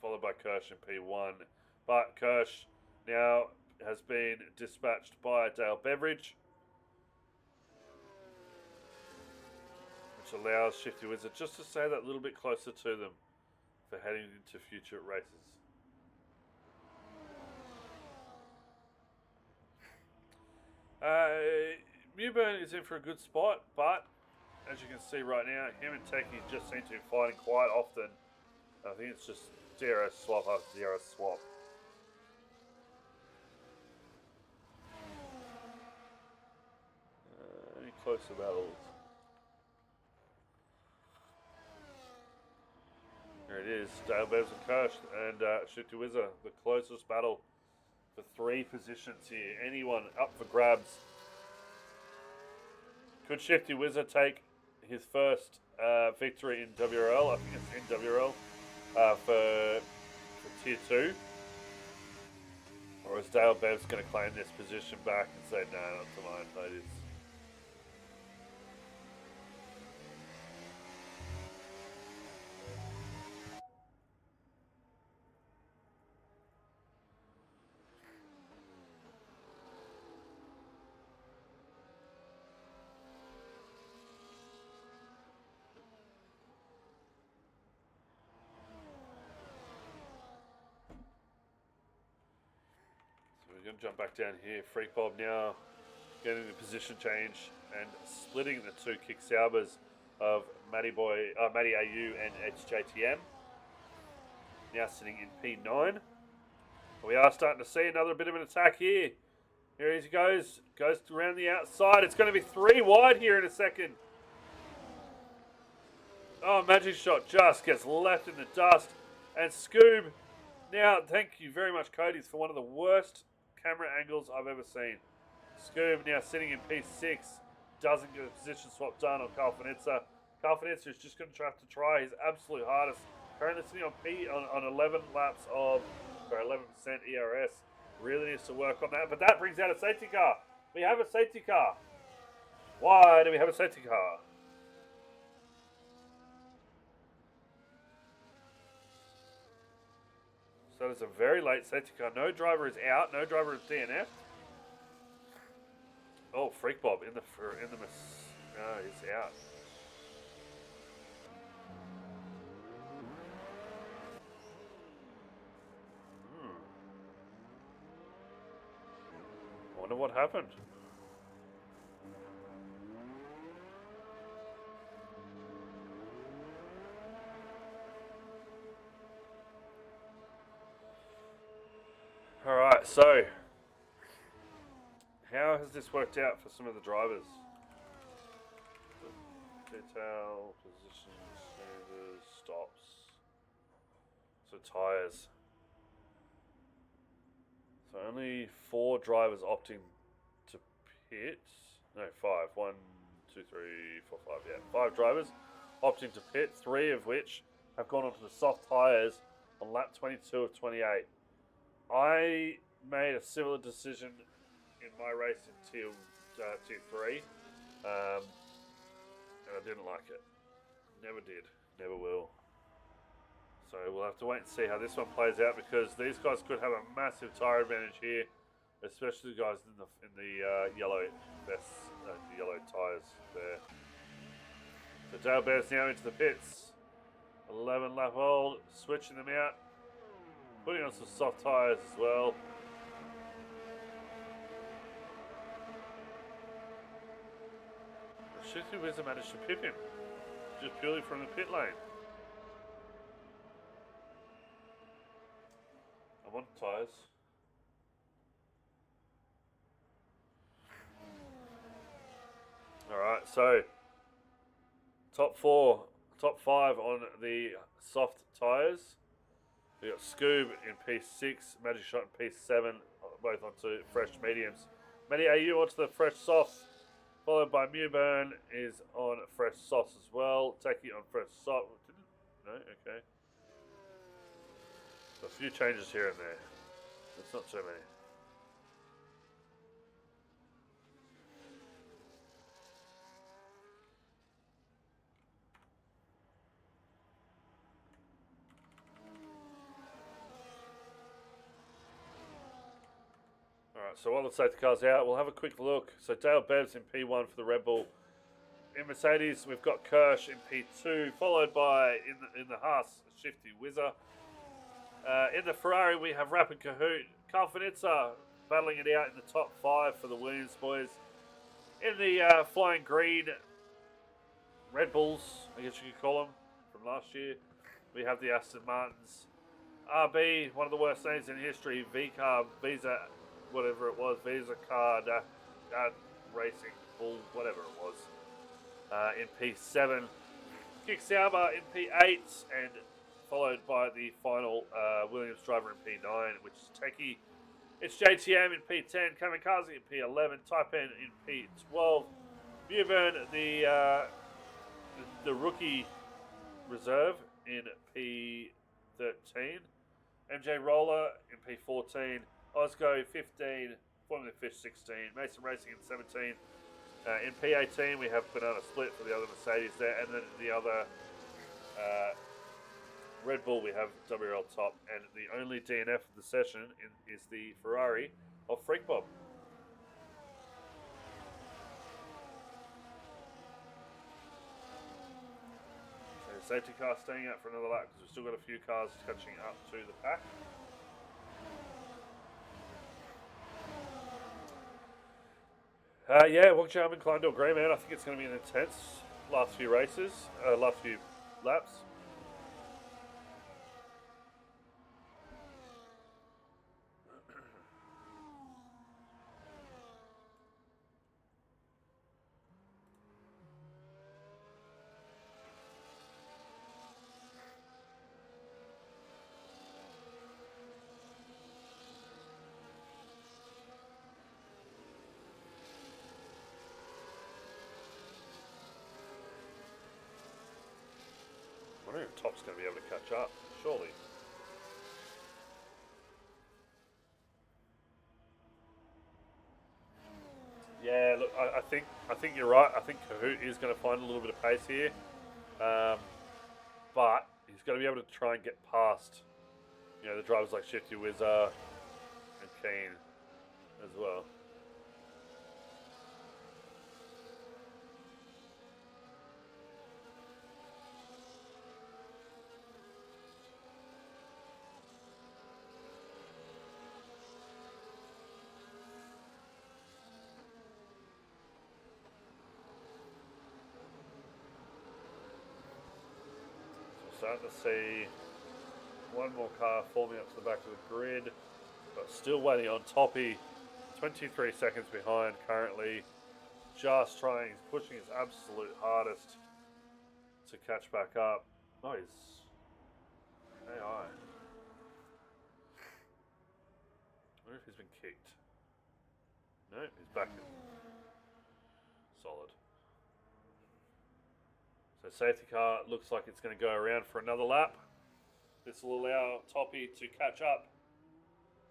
followed by Kirsch in P1. But Kirsch now has been dispatched by Dale Beveridge, which allows Shifty Wizard just to stay that little bit closer to them for heading into future races. Mewburn is in for a good spot, but as you can see right now, him and Techie just seem to be fighting quite often. I think it's just zero swap after zero swap. Any closer battles? There it is, Dale Bears and Kirsch and Shifty Wizard, the closest battle for 3 positions here. Anyone up for grabs? Could Shifty Wizard take his first victory in WRL? I think it's in WRL for Tier 2. Or is Dale Bev's going to claim this position back and say, no, not to mine, ladies? We're going to jump back down here. Freak Bob now getting the position change and splitting the 2 kick Saubers of Matty AU and HJTM. Now sitting in P9. We are starting to see another bit of an attack here. Here he goes around the outside. It's going to be 3 wide here in a second. Oh, Magic Shot just gets left in the dust. And Scoob, now thank you very much, Cody's, for one of the worst camera angles I've ever seen. Scoob now sitting in P6, doesn't get a position swap done on Carfanetza. Carfanetza is just going to have to try his absolute hardest. Currently sitting on 11 laps of, 11% ERS. Really needs to work on that, but that brings out a safety car. We have a safety car. Why do we have a safety car? So it's a very late safety car. No driver is out. No driver is DNF. Oh, Freak Bob in the no, he's out. I wonder what happened. Alright, so how has this worked out for some of the drivers? Detail, position, standards, stops. So tyres. So only 4 drivers opting to pit. No, 5. 1, 2, 3, 4, 5. Yeah, 5 drivers opting to pit. 3 of which have gone onto the soft tyres on lap 22 of 28. I made a similar decision in my race in tier 3, and I didn't like it. Never did. Never will. So we'll have to wait and see how this one plays out, because these guys could have a massive tyre advantage here, especially the guys in the yellow vests, the yellow tyres there. So Dale Bear's now into the pits. 11 lap old, switching them out, putting on some soft tyres as well. Shifty Wizard managed to pip him, just purely from the pit lane. I'm on tyres. Alright, so top 5 on the soft tyres. We got Scoob in P6, Magic Shot in P7, both onto fresh mediums. Matty AU onto the fresh softs, followed by Mewburn is on fresh softs as well. Taki on fresh soft. No, okay. So a few changes here and there. It's not too many. Alright, so while the safety car's out, we'll have a quick look. So Dale Bev's in P1 for the Red Bull. In Mercedes, we've got Kirsch in P2, followed by, in the Haas, Shifty Whizzer. In the Ferrari, we have Rapid Kahoot, Calfinitza battling it out in the top 5 for the Williams boys. In the Flying Green Red Bulls, I guess you could call them, from last year, we have the Aston Martins. RB, one of the worst names in history, V-Car, Visa, whatever it was, Visa Car, Racing, Bull, whatever it was. In P7, Kick Sauber in P8, and followed by the final Williams driver in P9, which is Teki. It's JTM in P10, Kamikaze in P11, Taipan in P12, Mewburn, the rookie reserve in P13, MJ Roller in P14, Osgo 15, Formula Fish 16, Mason Racing in 17. In P18, we have Banana Split for the other Mercedes there, and then the other Red Bull, we have WRL top, and the only DNF of the session is the Ferrari of Freak Bob. So safety car staying out for another lap, because we've still got a few cars catching up to the pack. Yeah, Wokjam inclined to agree, man. I think it's going to be an intense last few races, last few laps. I wonder if Top's going to be able to catch up, surely. Yeah, look, I think you're right. I think Kahoot is going to find a little bit of pace here, but he's going to be able to try and get past, the drivers like Shifty Whizzer and Keen as well. Starting to see one more car forming up to the back of the grid. But still waiting on Toppy. 23 seconds behind currently. Just trying, he's pushing his absolute hardest to catch back up. Oh, he's AI. I wonder if he's been kicked. No, he's back in. Solid. So safety car looks like it's going to go around for another lap. This will allow Toppy to catch up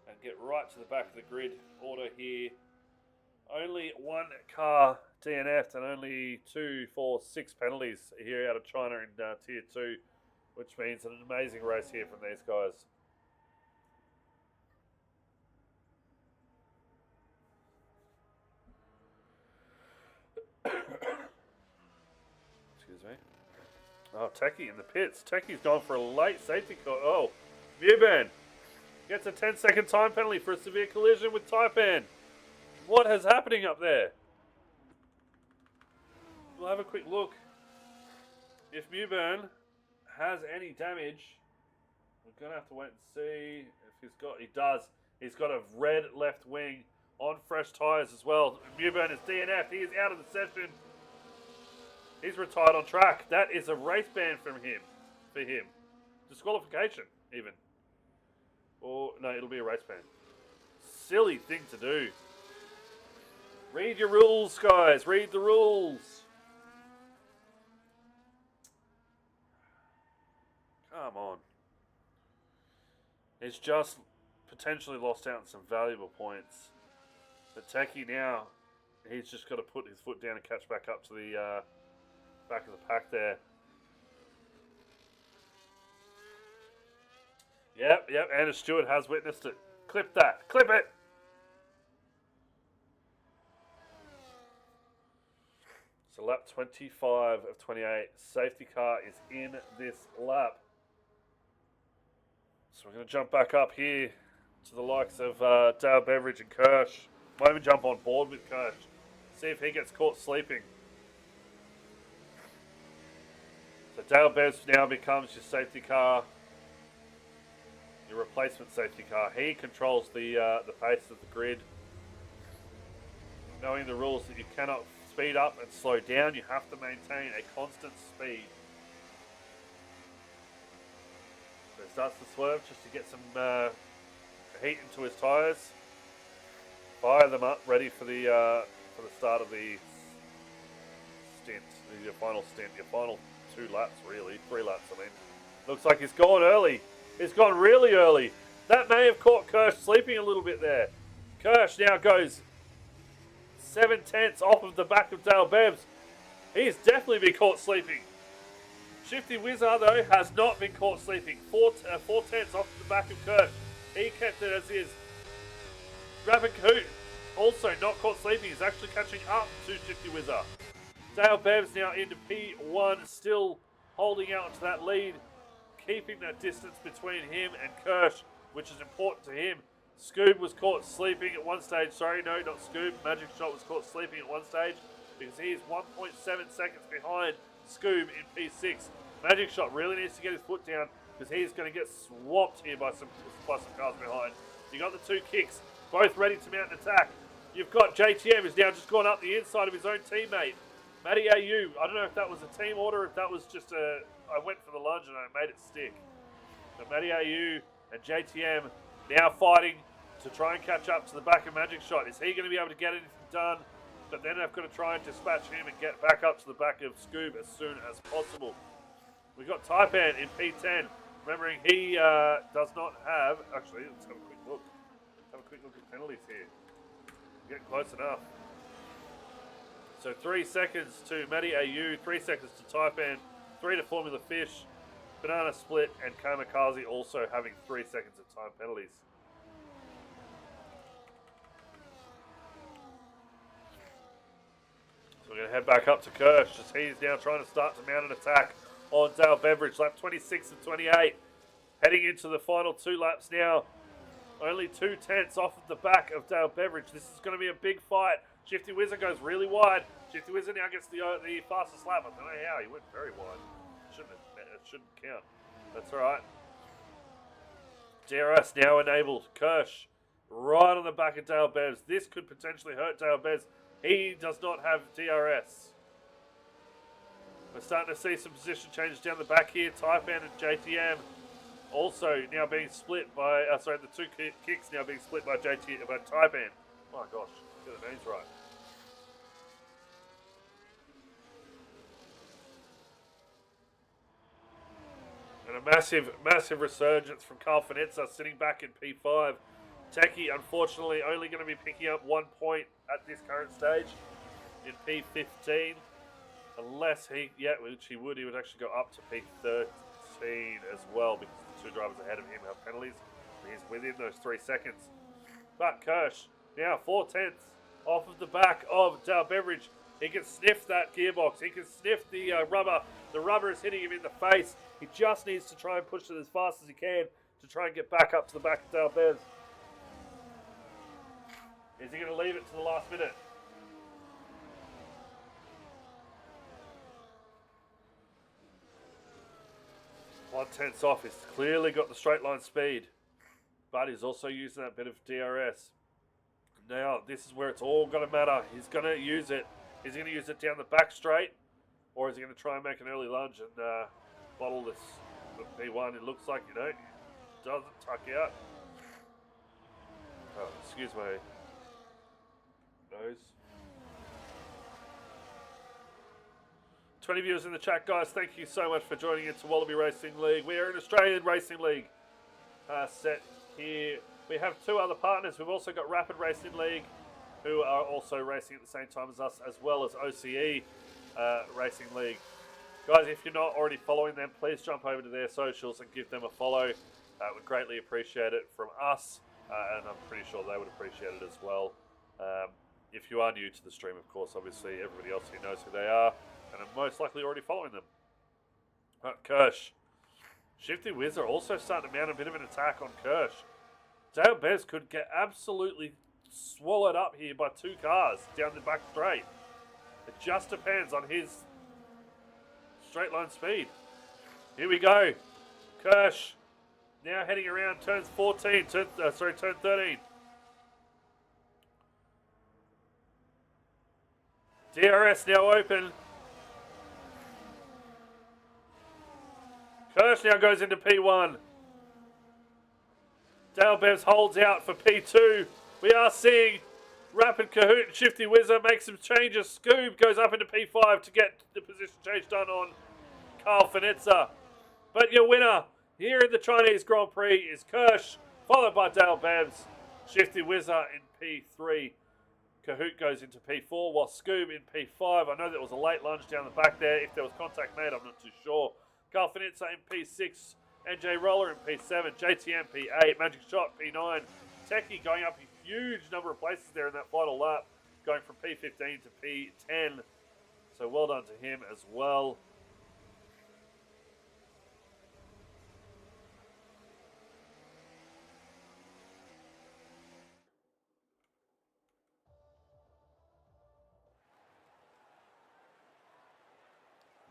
and get right to the back of the grid order here. Only one car DNF'd and only 2, 4, 6 penalties here out of China in Tier 2, which means an amazing race here from these guys. Excuse me. Oh, Techie in the pits. Techie's gone for a late safety car. Oh, Muban gets a 10-second time penalty for a severe collision with Taipan. What is happening up there? We'll have a quick look. If Muban has any damage, we're going to have to wait and see if he's got... He does. He's got a red left wing on fresh tyres as well. Muban is DNF. He is out of the session. He's retired on track. That is a race ban from him. For him. Disqualification, even. Or, no, it'll be a race ban. Silly thing to do. Read your rules, guys. Read the rules. Come on. He's just potentially lost out on some valuable points. But Techie now, he's just got to put his foot down and catch back up to the back of the pack there. Yep, Anna Stewart has witnessed it. Clip that. Clip it. So lap 25 of 28. Safety car is in this lap. So we're going to jump back up here to the likes of Dale Beveridge and Kirsch. Might even jump on board with Kirsch. See if he gets caught sleeping. So Dale Bev now becomes your safety car. Your replacement safety car. He controls the pace of the grid. Knowing the rules that you cannot speed up and slow down, you have to maintain a constant speed. So he starts to swerve just to get some heat into his tyres. Fire them up, ready for the start of the stint, your final stint, your final 2 laps really, 3 laps I mean. Looks like he's gone early. He's gone really early. That may have caught Kirsch sleeping a little bit there. Kirsch now goes 7/10 off of the back of Dale Bevs. He's definitely been caught sleeping. Shifty Wizard, though, has not been caught sleeping. 4/10 off the back of Kirsch. He kept it as is. Rapid Coot, also not caught sleeping. He's actually catching up to Shifty Wizard. Dale Bevs now into P1, still holding out to that lead, keeping that distance between him and Kirsch, which is important to him. Scoob was caught sleeping at one stage. Sorry, no, not Scoob. Magic Shot was caught sleeping at one stage because he is 1.7 seconds behind Scoob in P6. Magic Shot really needs to get his foot down because he's going to get swamped here by some cars behind. You got the 2 kicks, both ready to mount an attack. You've got JTM who's now just gone up the inside of his own teammate. Matty AU, I don't know if that was a team order, if that was just I went for the lunge and I made it stick. So Matty AU and JTM now fighting to try and catch up to the back of Magic Shot. Is he going to be able to get anything done? But then they've got to try and dispatch him and get back up to the back of Scoob as soon as possible. We've got Taipan in P10. Remembering he does not have... Actually, let's have a quick look. Have a quick look at penalties here. We're getting close enough. So 3 seconds to Matty AU, 3 seconds to Taipan, 3 to Formula Fish, Banana Split, and Kamikaze also having 3 seconds of time penalties. So we're going to head back up to Kirsch as he's now trying to start to mount an attack on Dale Beveridge. Lap 26 and 28. Heading into the final 2 laps now. Only 2/10 off of the back of Dale Beveridge. This is going to be a big fight. Shifty Wizard goes really wide. Shifty Wizard now gets the fastest lap. I don't know how. He went very wide. It shouldn't count. That's all right. DRS now enabled. Kirsch right on the back of Dale Beves. This could potentially hurt Dale Beves. He does not have DRS. We're starting to see some position changes down the back here. Taipan and JTM also now being split by, the two kicks now being split by Taipan. Oh my gosh, get the names right. And a massive resurgence from Carl Finetza sitting back in P5. Techie, unfortunately, only going to be picking up 1 point at this current stage in P15. Unless which he would actually go up to P13 as well, because the two drivers ahead of him have penalties. He's within those 3 seconds. But Kirsch, now 4/10 off of the back of Dale Beveridge. He can sniff that gearbox. He can sniff the rubber. The rubber is hitting him in the face. He just needs to try and push it as fast as he can to try and get back up to the back of Dale Bev. Is he going to leave it to the last minute? One-tenth off. He's clearly got the straight line speed, but he's also using that bit of DRS. Now, this is where it's all going to matter. He's going to use it. Is he going to use it down the back straight, or is he going to try and make an early lunge and bottle this with P1? It looks like, doesn't tuck out. Oh, excuse my nose. 20 viewers in the chat, guys. Thank you so much for joining into Wallaby Racing League. We are an Australian Racing League set here. We have 2 other partners. We've also got Rapid Racing League, who are also racing at the same time as us, as well as OCE Racing League. Guys, if you're not already following them, please jump over to their socials and give them a follow. We'd greatly appreciate it from us, and I'm pretty sure they would appreciate it as well. If you are new to the stream, of course, obviously everybody else here knows who they are, and are most likely already following them. Kirsch. Shifty Wiz are also starting to mount a bit of an attack on Kirsch. Dale Bez could get absolutely swallowed up here by 2 cars down the back straight. It just depends on his straight line speed. Here we go. Kirsch now heading around turn 13. DRS now open. Kirsch now goes into P1. Dale Bevs holds out for P2. We are seeing Rapid Kahoot and Shifty Wizard make some changes. Scoob goes up into P5 to get the position change done on Carl Finetza. But your winner here in the Chinese Grand Prix is Kirsch, followed by Dale Bevs. Shifty Wizard in P3. Kahoot goes into P4, while Scoob in P5. I know there was a late lunge down the back there. If there was contact made, I'm not too sure. Carl Finetza in P6. NJ Roller in P7. JTM P8. Magic Shot P9. Techie going up a huge number of places there in that final lap, going from P15 to P10. So well done to him as well.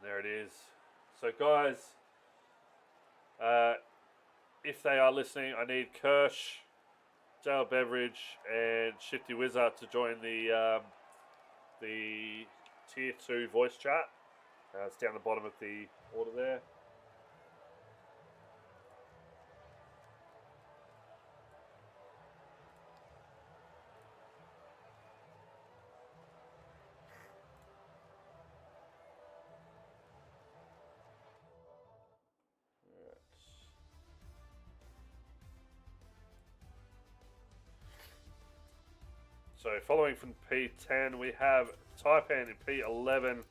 There it is. So guys, if they are listening, I need Kirsch, Dale Beveridge, and Shifty Wizard to join the Tier 2 voice chat. It's down the bottom of the order there. So following from P10, we have Taipan in P11.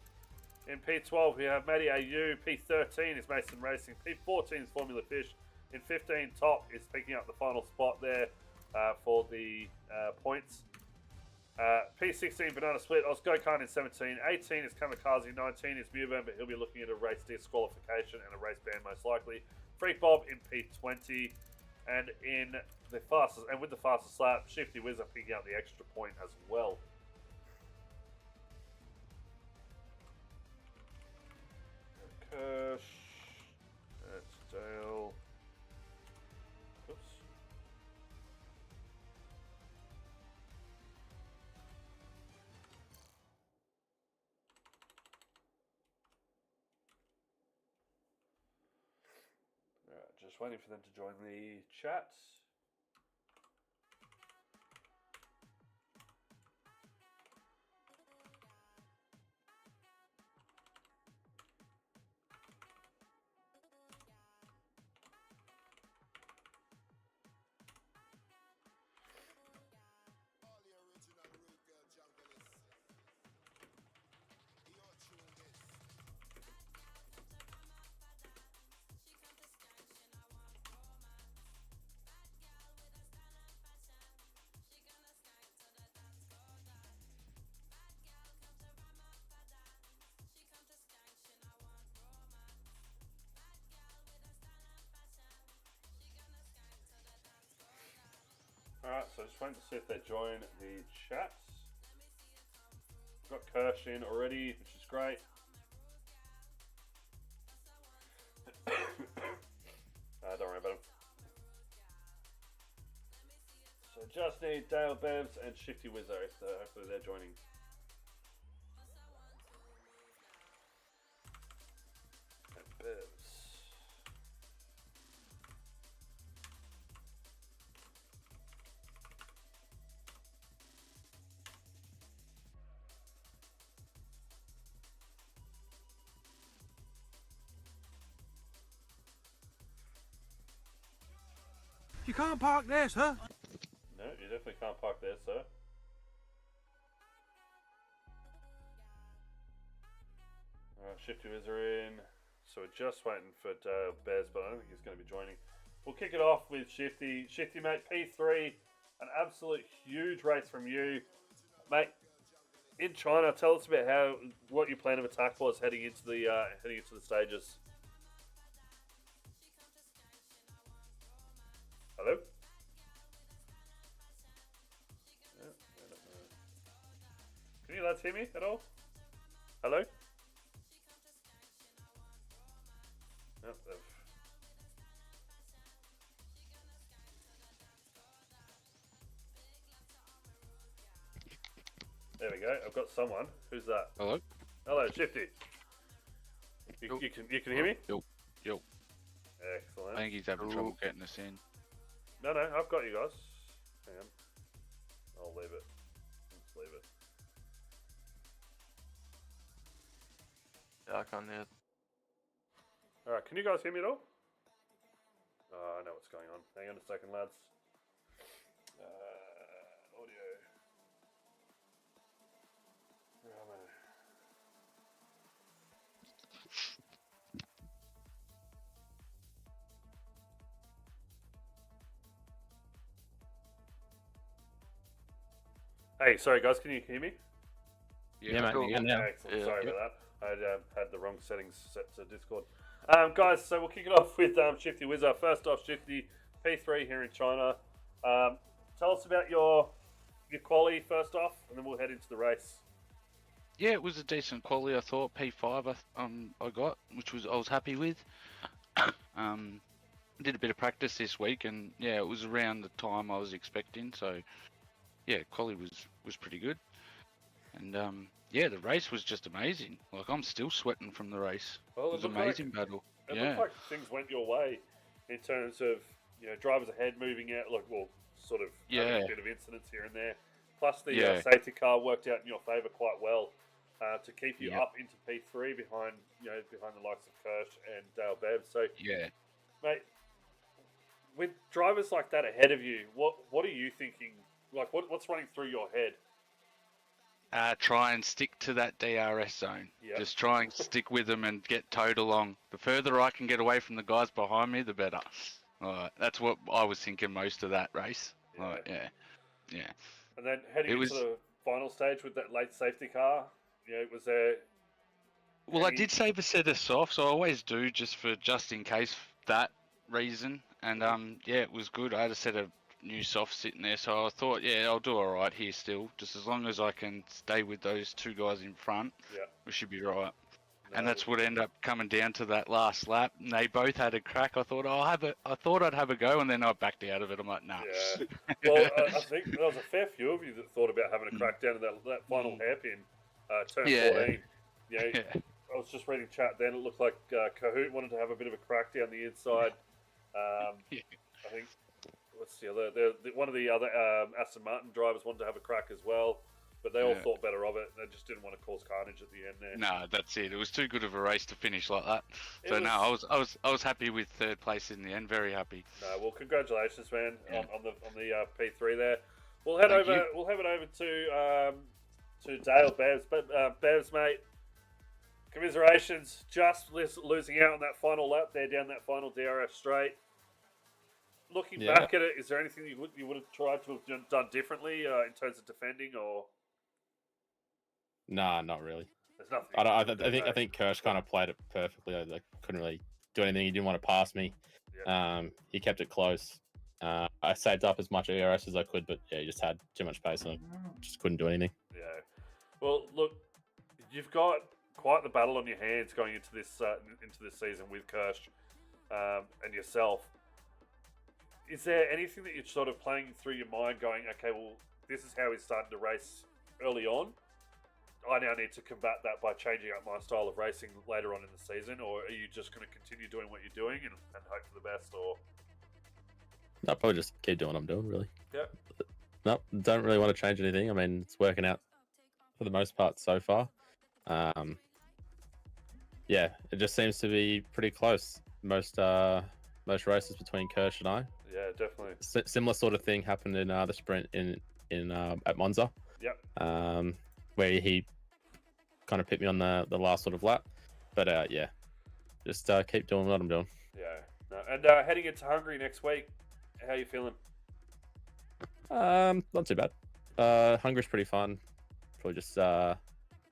In P12, we have Matty AU. P13 is Mason Racing. P14 is Formula Fish. In 15, Top is picking up the final spot there for the points. P16, Banana Split. Osgo Khan in 17. 18 is Kamikaze. 19 is Muvan, but he'll be looking at a race disqualification and a race ban most likely. Freak Bob in P20. And with the fastest lap, Shifty Wizard picking out the extra point as well. Kirsch. That's Dale. Oops. just waiting for them to join the chat. Alright, so just waiting to see if they join the chat. Got Kirsch in already, which is great. Don't worry about him. So just need Dale Bevs and Shifty Wizzo, so hopefully they're joining. And Bevs. You can't park there, sir. No, you definitely can't park there, sir. Alright, Shifty Wizard in. So we're just waiting for Bez, but I don't think he's going to be joining. We'll kick it off with Shifty. Shifty, mate, P3. An absolute huge race from you. Mate, in China, tell us about what your plan of attack was heading into the stages. Hello? Can you lads hear me at all? Hello? Nope, there we go. I've got someone. Who's that? Hello? Hello, Shifty. You can hear me? Yo. Excellent. I think he's having trouble getting us in. No, I've got you guys. Hang on. I'll leave it. Let's leave it. Yeah, I can't hear. Alright, can you guys hear me at all? Oh, I know what's going on. Hang on a second, lads. Audio. Where am I? Hey, sorry guys, can you hear me? Yeah, mate. cool. Yeah. Excellent. Yeah. Sorry about that. I had the wrong settings set to Discord. Guys, so we'll kick it off with Shifty Wizard. First off, Shifty, P3 here in China. Tell us about your quali first off, and then we'll head into the race. Yeah, it was a decent quality, I thought. P5 I got, which I was happy with. Did a bit of practice this week, and yeah, it was around the time I was expecting. So yeah, quali was pretty good. And yeah, the race was just amazing. Like, I'm still sweating from the race. Well, it was an amazing battle. It Yeah. looked like things went your way in terms of, drivers ahead moving out, sort of having a bit of incidents here and there. Plus the safety car worked out in your favour quite well to keep you up into P3 behind the likes of Kirsch and Dale Bev. So Yeah. mate, with drivers like that ahead of you, what are you thinking? Like, what's running through your head? Try and stick to that DRS zone. Yep. Just try and stick with them and get towed along. The further I can get away from the guys behind me, the better. That's what I was thinking most of that race. Yeah. And then heading into the final stage with that late safety car, was there... Well, I did save a set of softs. I always do, just in case that reason. And yeah, it was good. I had a set of new softs sitting there, so I thought, yeah, I'll do all right here still, just as long as I can stay with those two guys in front. Yeah, we should be right. And that's what ended up coming down to that last lap. And they both had a crack. I thought I thought I'd have a go, and then I backed out of it. I'm like, nah. Yeah. Well, I think there was a fair few of you that thought about having a crack down in that final hairpin, turn 14. I was just reading chat then. It looked like Kahoot wanted to have a bit of a crack down the inside. Yeah. I think what's the other? One of the other Aston Martin drivers wanted to have a crack as well, but they all Yeah. thought better of it. They just didn't want to cause carnage at the end there. No, that's it. It was too good of a race to finish like that. It So was- no, I was happy with third place in the end. Very happy. No, well, congratulations, man, Yeah. on the P3 there. We'll head Thank over. you. We'll head it over to Dale Bevs, but Bevs, mate. Commiserations, just losing out on that final lap there down that final DRS straight. Looking Yeah. back at it, is there anything you would have tried to have done differently in terms of defending, or Nah, not really. there's nothing? I think Kirsch kind of played it perfectly. I couldn't really do anything. He didn't want to pass me. He kept it close. I saved up as much ERS as I could, but yeah, he just had too much pace and I just couldn't do anything. Yeah. Well, look, you've got quite the battle on your hands going into this season with Kirsch and yourself. Is there anything that you're sort of playing through your mind, going, okay, well, this is how he's starting to race early on. I now need to combat that by changing up my style of racing later on in the season, or are you just going to continue doing what you're doing and hope for the best? Or I'll probably just keep doing what I'm doing, really. Yep. No, don't really want to change anything. I mean, it's working out for the most part so far. Yeah, it just seems to be pretty close. Most races between Kirsch and I. Yeah, definitely. Similar sort of thing happened in the sprint in at Monza. Yep. Where he kind of picked me on the last sort of lap. But yeah, just keep doing what I'm doing. Yeah. No. And heading into Hungary next week, how are you feeling? Not too bad. Hungary's pretty fun. Probably just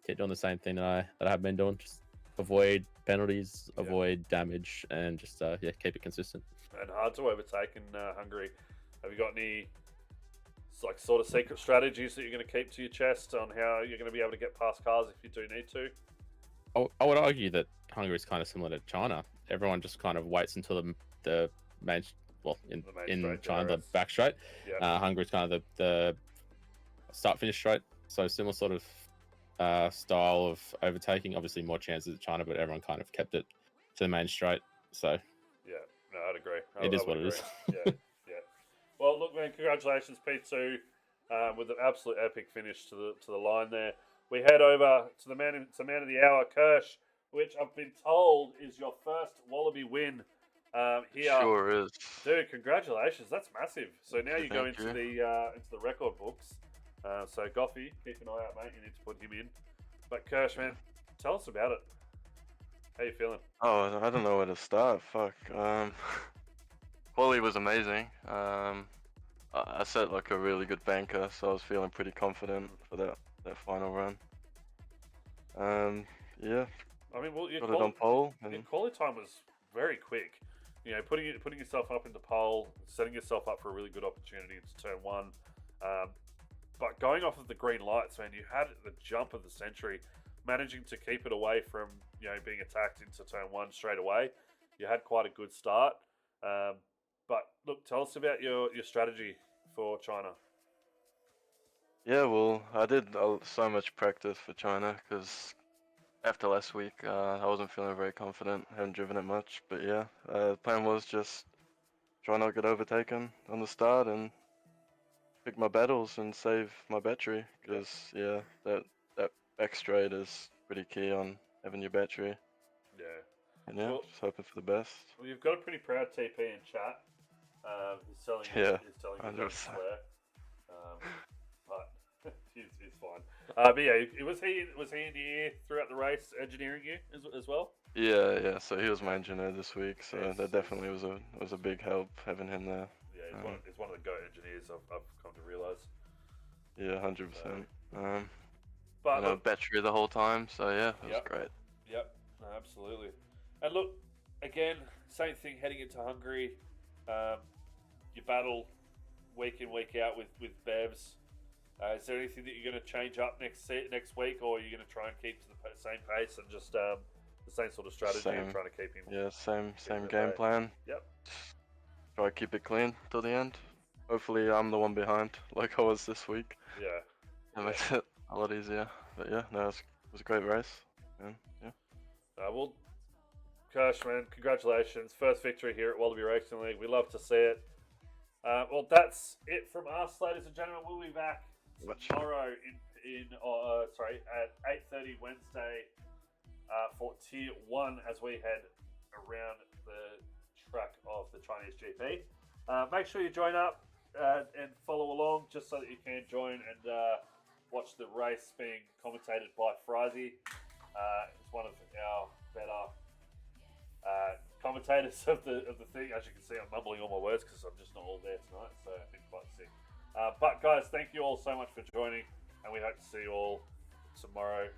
keep doing the same thing that I have been doing. Just avoid penalties, avoid damage, and just keep it consistent. And hard to overtake in Hungary. Have you got any sort of secret strategies that you're going to keep to your chest on how you're going to be able to get past cars if you do need to? I would argue that Hungary is kind of similar to China. Everyone just kind of waits until the main, in China, the back straight. Yep. Hungary's kind of the start finish straight. So similar sort of style of overtaking. Obviously more chances at China, but everyone kind of kept it to the main straight. So yeah, no, I'd agree. It is what it is. Yeah. Well, look, man, congratulations, P2, with an absolute epic finish to the line there. We head over to the man of the hour, Kirsch, which I've been told is your first Wallaby win here. Sure is. Dude, congratulations! That's massive. So now you go Thank into the record books. So Goffy, keep an eye out, mate. You need to put him in. But Kirsch, man, tell us about it. How you feeling? Oh, I don't know where to start. Fuck. Quali was amazing. I set like a really good banker, so I was feeling pretty confident for that final run. Yeah, I mean, well, your got it on pole. your quality time was very quick. You know, putting yourself up into pole, setting yourself up for a really good opportunity into turn one. But going off of the green lights, man, you had the jump of the century, managing to keep it away from being attacked into turn one straight away. You had quite a good start. But look, tell us about your strategy for China. Yeah, well, I did so much practice for China because after last week, I wasn't feeling very confident. Haven't driven it much, but yeah, the plan was just try not to get overtaken on the start and pick my battles and save my battery because yeah, that back straight is pretty key on having your battery. Yeah. And yeah, Well- just hoping for the best. Well, you've got a pretty proud TP in chat. He's telling you, Yeah, he's telling you 100%. don't swear. But he's fine. But yeah, was he in here throughout the race, engineering you as well? Yeah. So he was my engineer this week, so Yes. that definitely was a big help having him there. Yeah, he's one of the GOAT engineers. I've come to realise. Yeah, 100%. But No look, battery the whole time, so yeah, it was Yep. great. yep, no, absolutely. And look, again, same thing heading into Hungary. You battle week in, week out with Bevs. Is there anything that you're going to change up next week, or are you going to try and keep to the same pace and just the same sort of strategy Same. and trying to keep him? Yeah, same it game right. plan. Yep. Try to keep it clean till the end. Hopefully I'm the one behind, like I was this week. Yeah. That makes it a lot easier. But yeah, no, it was a great race. And yeah. Well, Kirsch, man, congratulations. First victory here at Wallaby Racing League. We love to see it. Well, that's it from us, ladies and gentlemen. We'll be back tomorrow at 8:30 Wednesday for Tier 1 as we head around the track of the Chinese GP. Make sure you join up and follow along just so that you can join and watch the race being commentated by Frizy. It's one of our better commentators of the thing. As you can see, I'm mumbling all my words because I'm just not all there tonight, so I've been quite sick. But guys, thank you all so much for joining, and we hope to see you all tomorrow